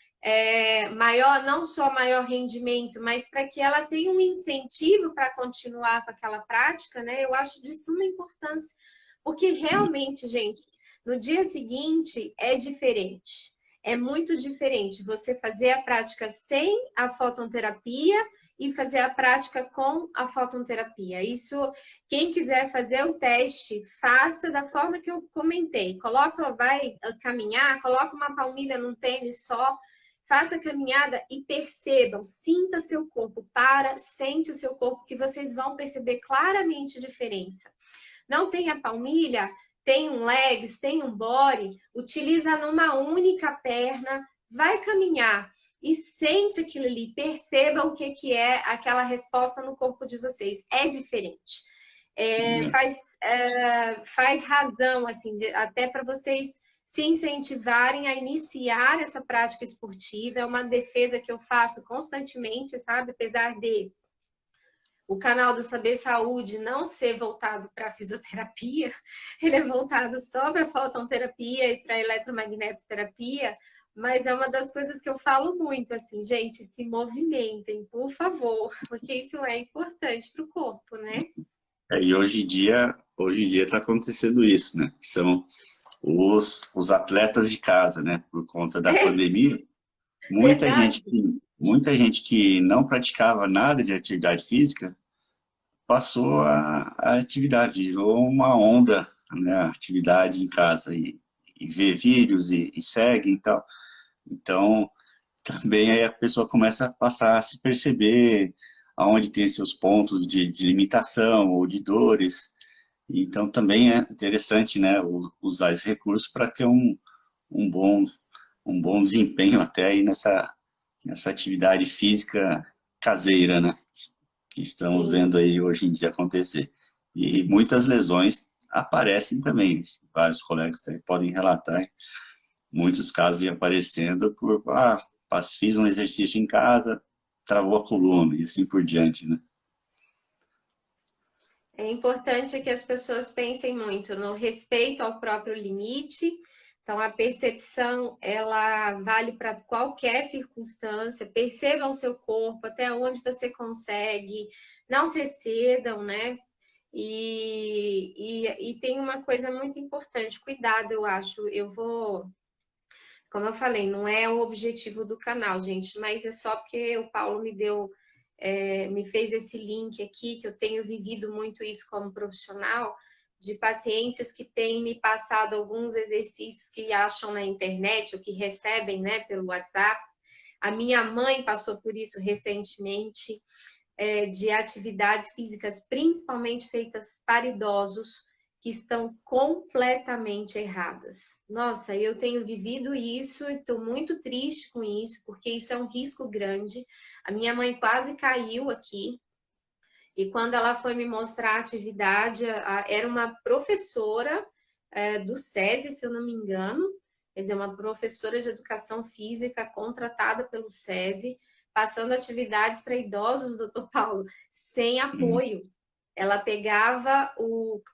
maior, não só maior rendimento, mas para que ela tenha um incentivo para continuar com aquela prática, né? Eu acho de suma importância, porque realmente, gente, no dia seguinte é diferente. É muito diferente você fazer a prática sem a fototerapia e fazer a prática com a fototerapia. Isso, quem quiser fazer o teste, faça da forma que eu comentei. Vai caminhar, coloca uma palmilha num tênis só, faça a caminhada e percebam, sinta seu corpo, sente o seu corpo, que vocês vão perceber claramente a diferença. Não tem a palmilha? Tem um legs, tem um body, utiliza numa única perna, vai caminhar e sente aquilo ali, perceba o que é aquela resposta no corpo de vocês. É diferente. Faz razão, assim, até para vocês se incentivarem a iniciar essa prática esportiva. É uma defesa que eu faço constantemente, sabe? Apesar de o canal do Saber Saúde não ser voltado para fisioterapia, ele é voltado só para fototerapia e para eletromagnetoterapia, mas é uma das coisas que eu falo muito, assim, gente, se movimentem, por favor, porque isso é importante para o corpo, né? E hoje em dia está acontecendo isso, né? São os atletas de casa, né? Por conta da pandemia, muita gente que não praticava nada de atividade física passou a atividade, virou uma onda, né? A atividade em casa e vê vídeos e segue e tal. Então, também aí a pessoa começa a passar a se perceber aonde tem seus pontos de limitação ou de dores. Então, também é interessante, né, usar esse recurso para ter um bom, um bom desempenho até aí nessa atividade física caseira, né, que estamos vendo aí hoje em dia acontecer. E muitas lesões aparecem também. Vários colegas podem relatar. Muitos casos vêm aparecendo por, fiz um exercício em casa, travou a coluna e assim por diante, né? É importante que as pessoas pensem muito no respeito ao próprio limite. Então, a percepção, ela vale para qualquer circunstância. Percebam o seu corpo, até onde você consegue. Não se excedam, né? E tem uma coisa muito importante, cuidado, eu acho. Como eu falei, não é o objetivo do canal, gente, mas é só porque o Paulo me fez esse link aqui, que eu tenho vivido muito isso como profissional, de pacientes que têm me passado alguns exercícios que acham na internet ou que recebem, né, pelo WhatsApp. A minha mãe passou por isso recentemente, de atividades físicas, principalmente feitas para idosos, que estão completamente erradas. Nossa, eu tenho vivido isso e estou muito triste com isso, porque isso é um risco grande. A minha mãe quase caiu aqui, e quando ela foi me mostrar a atividade, era uma professora do SESI, se eu não me engano, quer dizer, uma professora de educação física contratada pelo SESI, passando atividades para idosos, doutor Paulo, sem apoio. Ela pegava,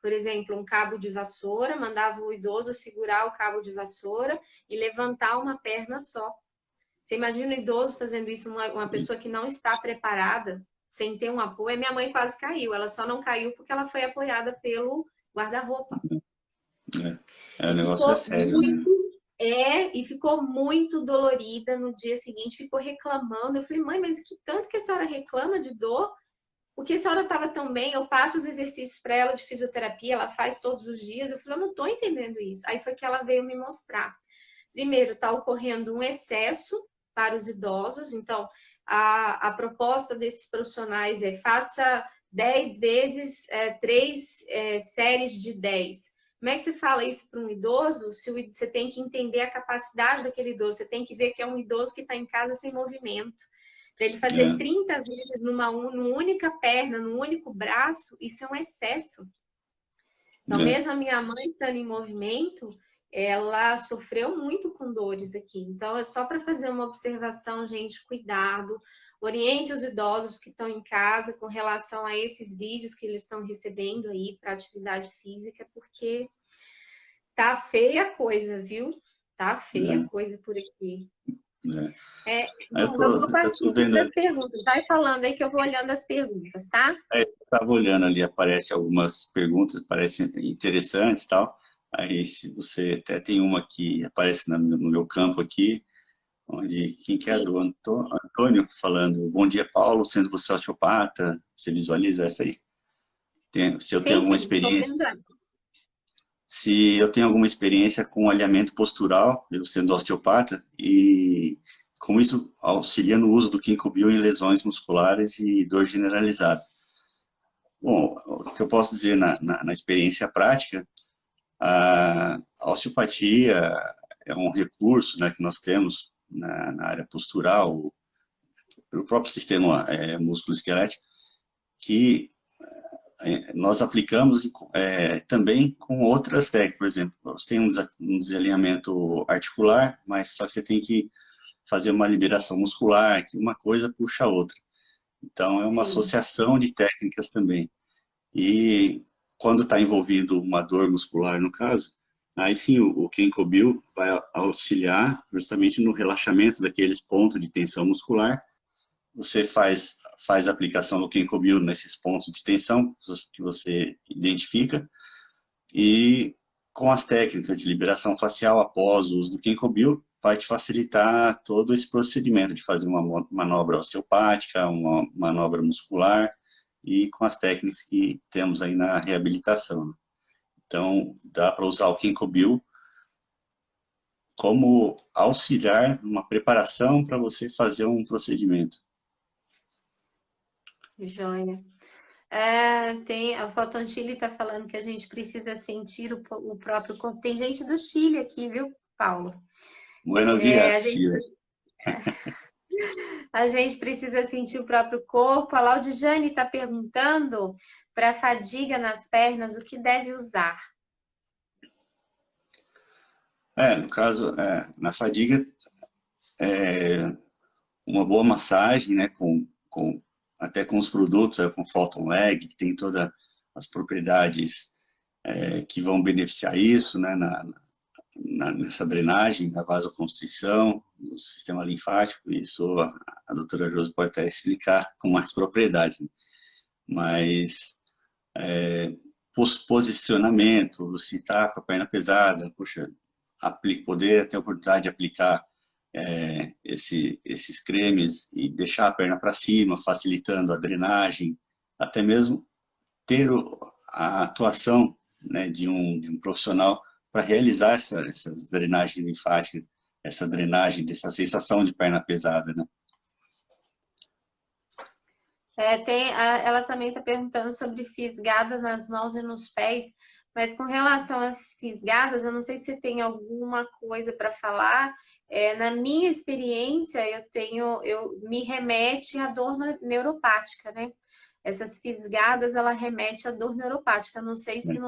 por exemplo, um cabo de vassoura, mandava o idoso segurar o cabo de vassoura e levantar uma perna só. Você imagina o idoso fazendo isso, uma pessoa que não está preparada, sem ter um apoio. Minha mãe quase caiu, ela só não caiu porque ela foi apoiada pelo guarda-roupa. O negócio é sério, né? E ficou muito dolorida no dia seguinte, ficou reclamando. Eu falei, mãe, mas que tanto que a senhora reclama de dor? Porque a senhora estava tão bem, eu passo os exercícios para ela de fisioterapia, ela faz todos os dias. Eu falei, eu não estou entendendo isso. Aí foi que ela veio me mostrar. Primeiro, está ocorrendo um excesso para os idosos. Então, a proposta desses profissionais é faça 10 vezes, 3 séries de 10. Como é que você fala isso para um idoso? Você tem que entender a capacidade daquele idoso. Você tem que ver que é um idoso que está em casa sem movimento. Para ele fazer 30 vezes numa única perna, num único braço, isso é um excesso. Então, mesmo a minha mãe estando em movimento, ela sofreu muito com dores aqui. Então, é só para fazer uma observação, gente, cuidado. Oriente os idosos que estão em casa com relação a esses vídeos que eles estão recebendo aí para atividade física, porque tá feia a coisa, viu? Tá feia a coisa por aqui. né? Bom, eu vou Eu partir tô vendo, das perguntas. Vai falando aí que eu vou olhando as perguntas, tá? eu estava olhando ali, aparece algumas perguntas, parecem interessantes e tal. Aí, se você até tem uma que aparece no meu campo aqui, onde, quem que é Sim, do Antônio falando, bom dia, Paulo, sendo você osteopata, você visualiza essa aí? Se eu tenho sim, alguma sim, estou experiência, vendo. se eu tenho alguma experiência com alinhamento postural, eu sendo osteopata, e como isso auxilia no uso do Ginkgo Bio em lesões musculares e dor generalizada. Bom, o que eu posso dizer na experiência prática, a osteopatia é um recurso, né, que nós temos na área postural, pelo próprio sistema músculo-esquelético, que nós aplicamos também com outras técnicas. Por exemplo, você tem um desalinhamento articular, mas só que você tem que fazer uma liberação muscular, que uma coisa puxa a outra. Então, é uma Sim, associação de técnicas também. E quando está envolvido uma dor muscular, no caso, aí sim o Ginkgo Bio vai auxiliar justamente no relaxamento daqueles pontos de tensão muscular. Você faz a aplicação do Ginkgo Bio nesses pontos de tensão que você identifica e com as técnicas de liberação facial após o uso do Ginkgo Bio, vai te facilitar todo esse procedimento de fazer uma manobra osteopática, uma manobra muscular e com as técnicas que temos aí na reabilitação. Então, dá para usar o Ginkgo Bio como auxiliar numa preparação para você fazer um procedimento. joia. A Foton Chile está falando que a gente precisa sentir o próprio corpo. Tem gente do Chile aqui, viu, Paulo? Buenos É, a dias, gente, Chile. a gente precisa sentir o próprio corpo. A Laudijane está perguntando para fadiga nas pernas, o que deve usar? No caso, na fadiga, uma boa massagem, né, até com os produtos, com Photon Leg, que tem todas as propriedades que vão beneficiar isso, né, nessa drenagem, da vasoconstrição, no sistema linfático. Isso a doutora Josi pode até explicar com mais propriedade. Né? Mas posicionamento, se está com a perna pesada, poxa, poder ter a oportunidade de aplicar esses cremes e deixar a perna para cima, facilitando a drenagem, até mesmo ter a atuação, né, de um profissional para realizar essa drenagem linfática, essa drenagem dessa sensação de perna pesada, né? Ela também está perguntando sobre fisgadas nas mãos e nos pés, mas com relação às fisgadas, eu não sei se você tem alguma coisa para falar. Na minha experiência, eu me remete à dor neuropática, né? Essas fisgadas, ela remete à dor neuropática. Eu não sei se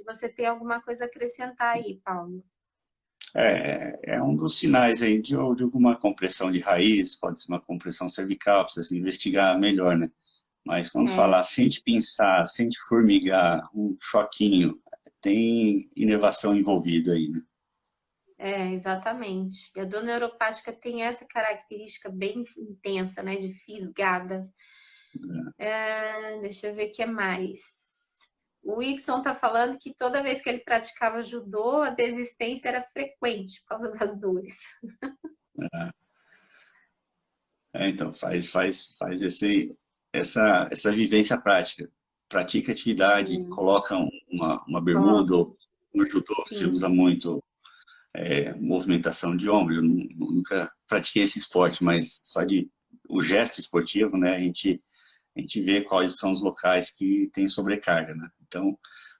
você tem alguma coisa a acrescentar aí, Paulo. É um dos sinais aí de alguma compressão de raiz, pode ser uma compressão cervical, precisa investigar melhor, né? Mas quando falar, sente pinçar, sente formigar, um choquinho, tem inervação envolvida aí, né? Exatamente. E a dor neuropática tem essa característica bem intensa, né? De fisgada. Deixa eu ver o que é mais. O Ixon tá falando que toda vez que ele praticava judô, a desistência era frequente por causa das dores. Então, faz essa vivência prática. Pratica atividade, coloca uma bermuda, Coloca. ou no judô você Sim. usa muito movimentação de ombro. Eu nunca pratiquei esse esporte, mas só de o gesto esportivo, né, a gente vê quais são os locais que tem sobrecarga, né? Então,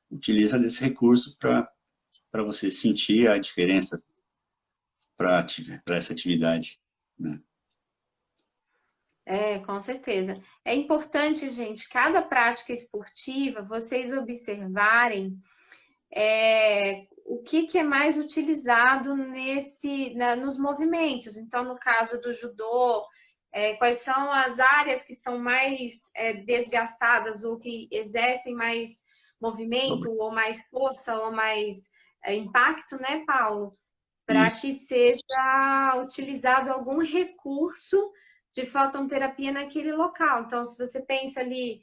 utiliza desse recurso para você sentir a diferença para essa atividade, né? Com certeza. É importante, gente, cada prática esportiva, vocês observarem o que é mais utilizado nos movimentos. Então, no caso do judô, quais são as áreas que são mais desgastadas ou que exercem mais movimento, ou mais força, ou mais impacto, né, Paulo? para que seja utilizado algum recurso de fototerapia naquele local. Então, se você pensa ali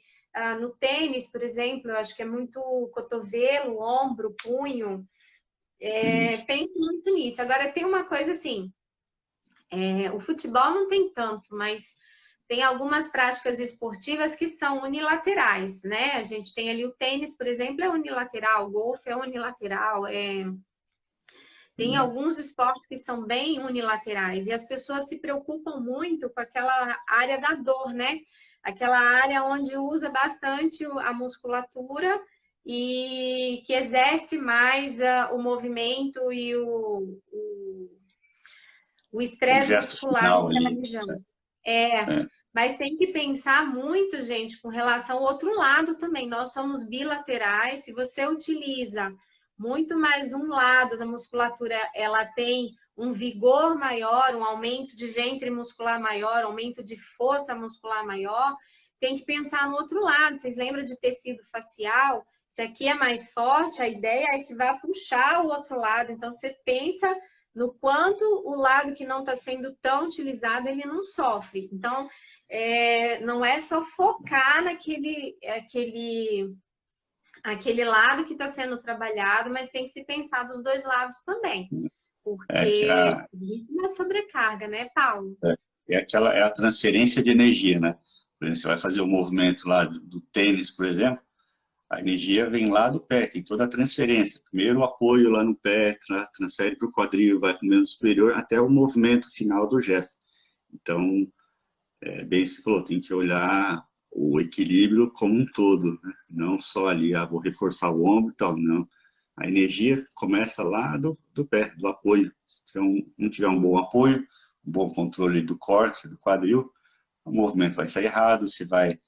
no tênis, por exemplo, eu acho que é muito cotovelo, ombro, punho, pense muito nisso. Agora, tem uma coisa assim, o futebol não tem tanto, mas tem algumas práticas esportivas que são unilaterais, né? A gente tem ali o tênis, por exemplo, é unilateral, o golfe é unilateral, tem alguns esportes que são bem unilaterais e as pessoas se preocupam muito com aquela área da dor, né? Aquela área onde usa bastante a musculatura e que exerce mais o movimento e o estresse muscular naquela região. Mas tem que pensar muito, gente, com relação ao outro lado também. Nós somos bilaterais. Se você utiliza muito mais um lado da musculatura, ela tem um vigor maior, um aumento de ventre muscular maior, aumento de força muscular maior. Tem que pensar no outro lado. Vocês lembram de tecido facial? Se aqui é mais forte, a ideia é que vá puxar o outro lado. Então, você pensa no quanto o lado que não está sendo tão utilizado, ele não sofre. Então, não é só focar aquele lado que está sendo trabalhado, mas tem que se pensar dos dois lados também. Porque isso é uma sobrecarga, né, Paulo? É a transferência de energia, né? Por exemplo, você vai fazer o movimento lá do tênis, por exemplo, a energia vem lá do pé, tem toda a transferência. Primeiro o apoio lá no pé, transfere para o quadril, vai para o membro superior, até o movimento final do gesto. Então, bem isso que você falou, tem que olhar o equilíbrio como um todo, né? Não só ali, vou reforçar o ombro e tal, não. A energia começa lá do pé, do apoio. Se não tiver um bom apoio, um bom controle do core, do quadril, o movimento vai sair errado, você vai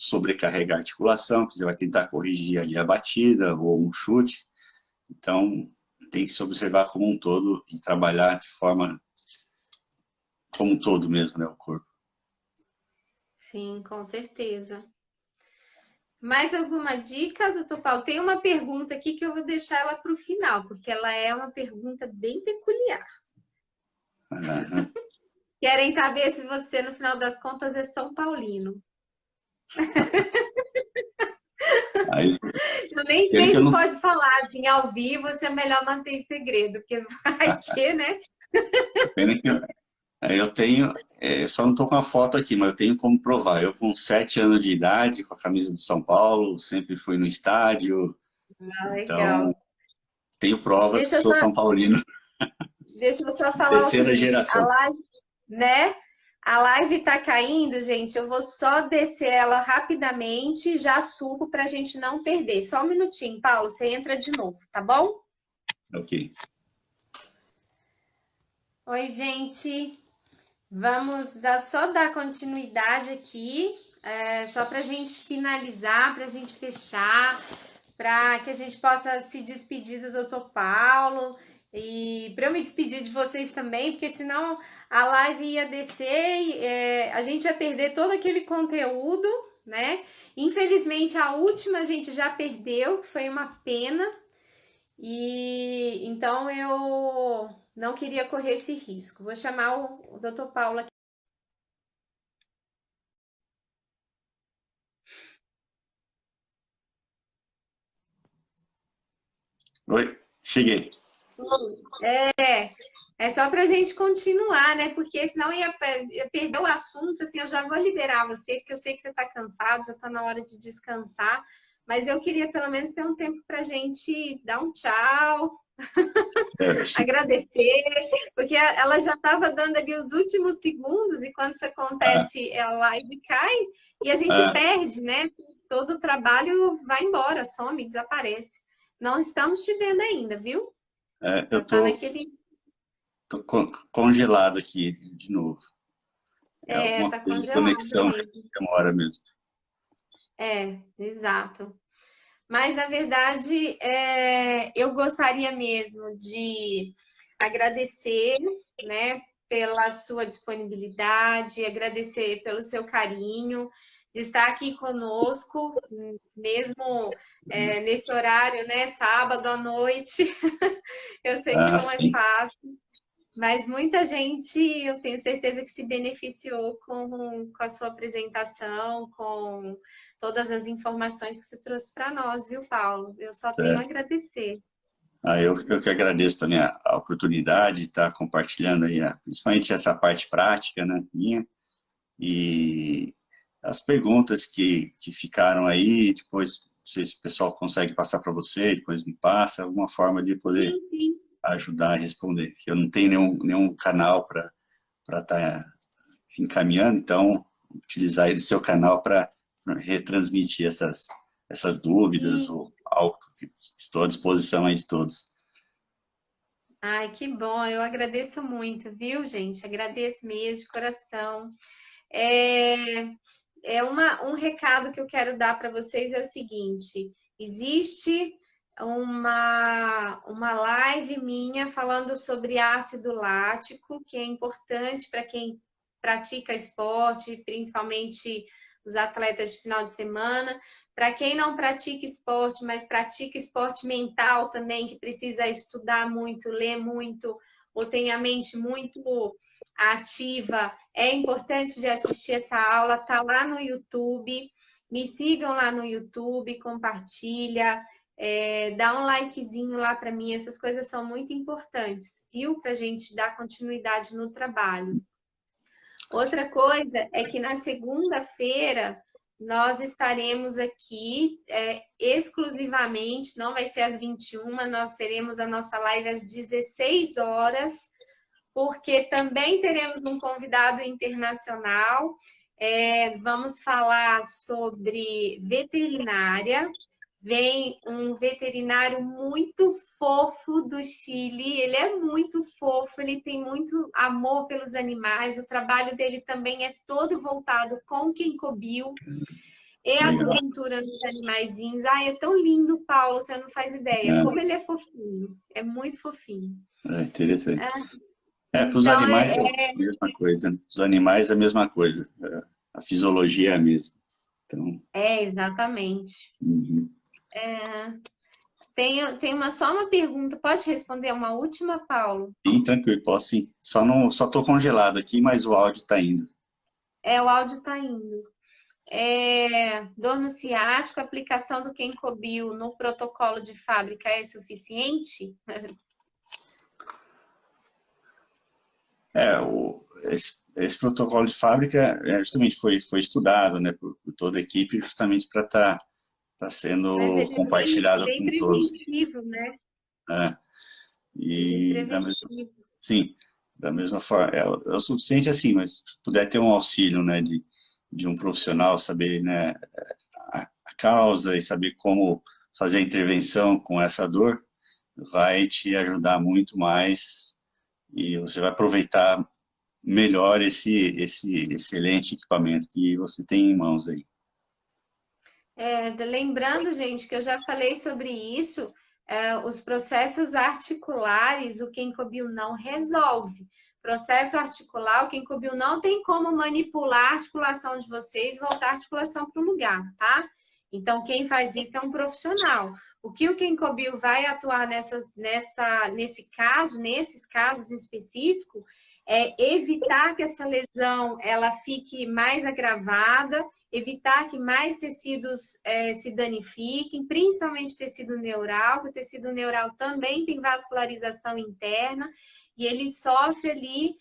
sobrecarregar a articulação, você vai tentar corrigir ali a batida ou um chute. Então, tem que se observar como um todo e trabalhar de forma como um todo mesmo, né, o corpo. Sim, com certeza. Mais alguma dica, doutor Paulo? Tem uma pergunta aqui que eu vou deixar ela para o final, porque ela é uma pergunta bem peculiar. Querem saber se você, no final das contas, é São Paulino. Eu nem sei se pode falar, assim, ao vivo, se é melhor manter em segredo, porque vai que, né? Pena que eu tenho, só não estou com a foto aqui, mas eu tenho como provar. Eu com 7 anos de idade, com a camisa de São Paulo, sempre fui no estádio. Legal. Então, tenho provas que sou São Paulino. Deixa eu só falar Terceira geração. A live tá caindo, gente. Eu vou só descer ela rapidamente e já subo para a gente não perder. Só um minutinho, Paulo. Você entra de novo, tá bom? Ok. Oi, gente. Vamos só dar continuidade aqui, só para a gente finalizar, para a gente fechar, para que a gente possa se despedir do Dr. Paulo. E para eu me despedir de vocês também, porque senão a live ia descer e a gente ia perder todo aquele conteúdo, né? Infelizmente, a última a gente já perdeu, foi uma pena. E então eu não queria correr esse risco. Vou chamar o Dr. Paulo aqui. Oi, cheguei. É só para a gente continuar, né? Porque senão ia perder o assunto. Assim, eu já vou liberar você, porque eu sei que você está cansado, já está na hora de descansar. Mas eu queria pelo menos ter um tempo para a gente dar um tchau, agradecer, porque ela já estava dando ali os últimos segundos e quando isso acontece, a live cai e a gente perde, né? Todo o trabalho vai embora, some, desaparece. Não estamos te vendo ainda, viu? Eu tô congelado aqui de novo. Tá congelado de conexão, demora mesmo. Exato. Mas, na verdade, eu gostaria mesmo de agradecer, né, pela sua disponibilidade, agradecer pelo seu carinho. de estar aqui conosco, mesmo nesse horário, né, sábado à noite. Eu sei que não é fácil, mas muita gente, eu tenho certeza que se beneficiou com a sua apresentação, com todas as informações que você trouxe para nós, viu, Paulo? Eu só tenho a agradecer. Eu que agradeço também a oportunidade de estar compartilhando aí, principalmente essa parte prática, né, minha, e as perguntas que ficaram aí, depois, não sei se o pessoal consegue passar para você, depois me passa, alguma forma de poder ajudar a responder, que eu não tenho nenhum canal para estar encaminhando, então, utilizar aí do seu canal para retransmitir essas dúvidas ou algo que estou à disposição aí de todos. Ai, que bom, eu agradeço muito, viu, gente? Agradeço mesmo, de coração. Um recado que eu quero dar para vocês é o seguinte: existe uma live minha falando sobre ácido lático, que é importante para quem pratica esporte, principalmente os atletas de final de semana. Para quem não pratica esporte, mas pratica esporte mental também, que precisa estudar muito, ler muito, ou tem a mente muito ativa, é importante de assistir essa aula, tá lá no YouTube. Me sigam lá no YouTube, compartilha, dá um likezinho lá para mim, essas coisas são muito importantes, viu? Para a gente dar continuidade no trabalho. Outra coisa é que na segunda-feira nós estaremos aqui exclusivamente, não vai ser às 21h, nós teremos a nossa live às 16 horas, porque também teremos um convidado internacional. Vamos falar sobre veterinária. Vem um veterinário muito fofo do Chile, ele é muito fofo, ele tem muito amor pelos animais, o trabalho dele também é todo voltado com Ginkgo e a acupuntura nos animaizinhos. Ai, é tão lindo, Paulo, você não faz ideia, como ele é fofinho, é muito fofinho. É interessante. Para os animais é a mesma coisa, os animais é a mesma coisa, a fisiologia é a mesma. Então... exatamente. Tem só uma pergunta. Pode responder uma última, Paulo? Sim, tranquilo, posso sim. Só estou congelado aqui, mas o áudio está indo. O áudio está indo. Dor no ciático, aplicação do Ginkgo no protocolo de fábrica é suficiente? Esse protocolo de fábrica justamente foi estudado, né, por toda a equipe, justamente para estar sendo compartilhado com todos. Né? Sim, da mesma forma, é o suficiente assim, mas se puder ter um auxílio, né, de um profissional, saber, né, a causa e saber como fazer a intervenção com essa dor, vai te ajudar muito mais e você vai aproveitar melhor esse excelente equipamento que você tem em mãos aí. Lembrando, gente, que eu já falei sobre isso, os processos articulares, o Ginkgo não resolve. Processo articular, o Ginkgo não tem como manipular a articulação de vocês e voltar a articulação para o lugar, tá? Então, quem faz isso é um profissional. O que o Ginkgo vai atuar nesses casos em específico, é evitar que essa lesão ela fique mais agravada, evitar que mais tecidos se danifiquem, principalmente tecido neural, que o tecido neural também tem vascularização interna, e ele sofre ali,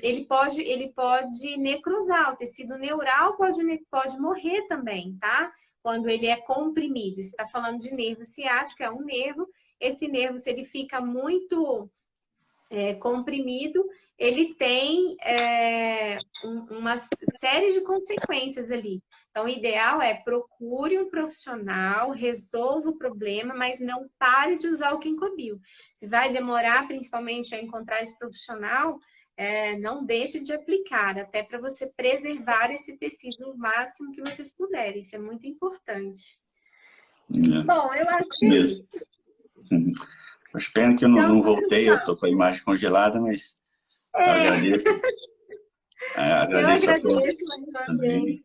ele pode necrosar, o tecido neural pode morrer também, tá? Quando ele é comprimido. Você está falando de nervo ciático, é um nervo, esse nervo, se ele fica muito comprimido, ele tem uma série de consequências ali. Então, o ideal é procure um profissional, resolva o problema, mas não pare de usar o Ginkgo. Se vai demorar, principalmente, a encontrar esse profissional, não deixe de aplicar, até para você preservar esse tecido o máximo que vocês puderem. Isso é muito importante. Bom, eu acho que é isso. Acho pena que eu não voltei, eu estou com a imagem congelada, mas eu agradeço. Agradeço a todos também.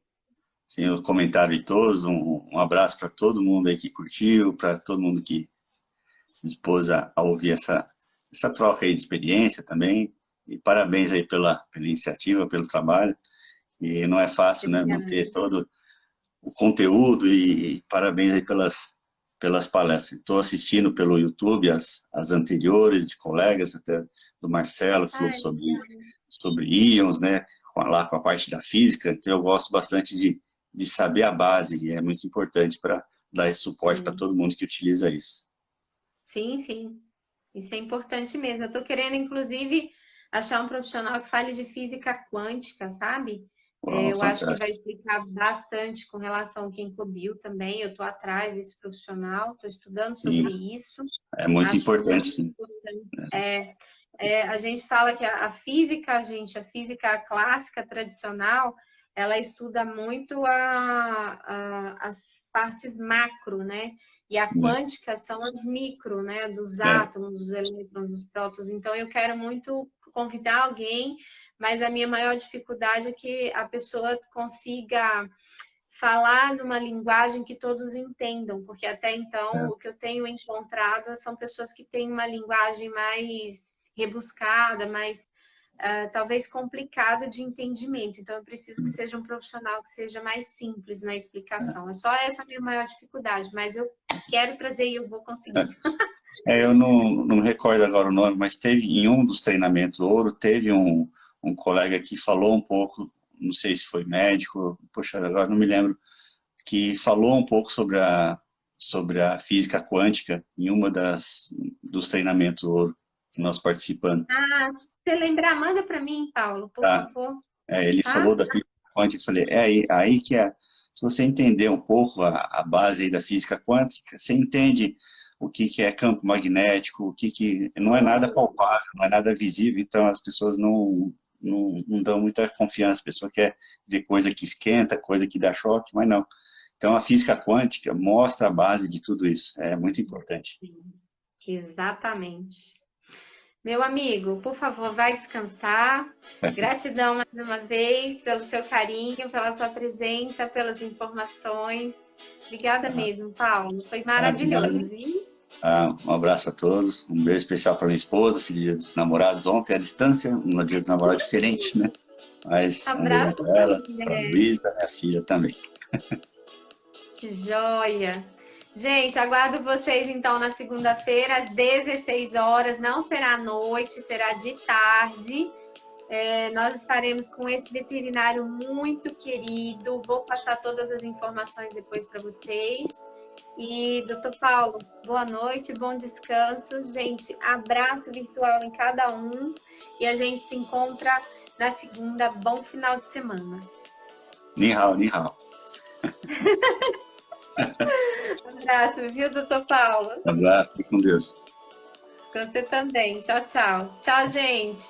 sim, o comentário de todos, um abraço para todo mundo aí que curtiu, para todo mundo que se dispôs a ouvir essa troca aí de experiência também. E parabéns aí pela iniciativa, pelo trabalho. E não é fácil, né, manter todo o conteúdo e parabéns aí pelas palestras. Estou assistindo pelo YouTube as anteriores de colegas, até do Marcelo, que falou Ai, sobre íons, né, lá com a parte da física. Então eu gosto bastante de saber a base, e é muito importante para dar esse suporte para sim. todo mundo que utiliza isso. Sim, sim. Isso é importante mesmo. Eu estou querendo, inclusive, achar um profissional que fale de física quântica, sabe? Uau, Eu acho que vai fantástico. explicar bastante com relação ao Ginkgo Bio também. Eu estou atrás desse profissional, estou estudando sobre Sim, isso. é muito Acho importante, muito sim. importante. A gente fala que a física, gente, a física clássica tradicional, ela estuda muito as partes macro, né? E a quântica são as micro, né? Dos É, átomos, dos elétrons, dos prótons. Então, eu quero muito convidar alguém, mas a minha maior dificuldade é que a pessoa consiga falar numa linguagem que todos entendam, porque até então o que eu tenho encontrado são pessoas que têm uma linguagem mais rebuscada, mais talvez complicada de entendimento. Então eu preciso que seja um profissional que seja mais simples na explicação. É só essa a minha maior dificuldade, mas eu quero trazer e eu vou conseguir. eu não me recordo agora o nome, mas teve em um dos treinamentos ouro, teve um colega que falou um pouco, não sei se foi médico, poxa, agora não me lembro, que falou um pouco sobre a física quântica em uma dos treinamentos ouro que nós participamos. Ah, se você lembrar, manda para mim, Paulo, por Tá? favor, Ele tá? falou da física quântica, eu falei, aí que é, se você entender um pouco a base aí da física quântica, você entende o que é campo magnético, não é nada palpável, não é nada visível, então as pessoas não dão muita confiança, a pessoa quer ver coisa que esquenta, coisa que dá choque, mas não. Então a física quântica mostra a base de tudo isso, é muito importante. Exatamente. Meu amigo, por favor, vai descansar. Gratidão mais uma vez pelo seu carinho, pela sua presença, pelas informações. Obrigada mesmo, Paulo. Foi De nada. maravilhoso, viu? Um abraço a todos, um beijo especial para minha esposa, feliz dia dos namorados ontem, à distância, um dia dos namorados diferente, né? Mas um beijão Abraço, para ela, para a mulher. Luísa, minha filha também. Joia. Gente, aguardo vocês então na segunda-feira, às 16 horas. Não será à noite, será de tarde. Nós estaremos com esse veterinário muito querido. Vou passar todas as informações depois para vocês. E, doutor Paulo, boa noite, bom descanso. Gente, abraço virtual em cada um. E a gente se encontra na segunda. Bom final de semana. Ni hao, ni hao. Abraço, viu, doutor Paulo? Um abraço, fique com Deus. Você também. Tchau, tchau. Tchau, gente.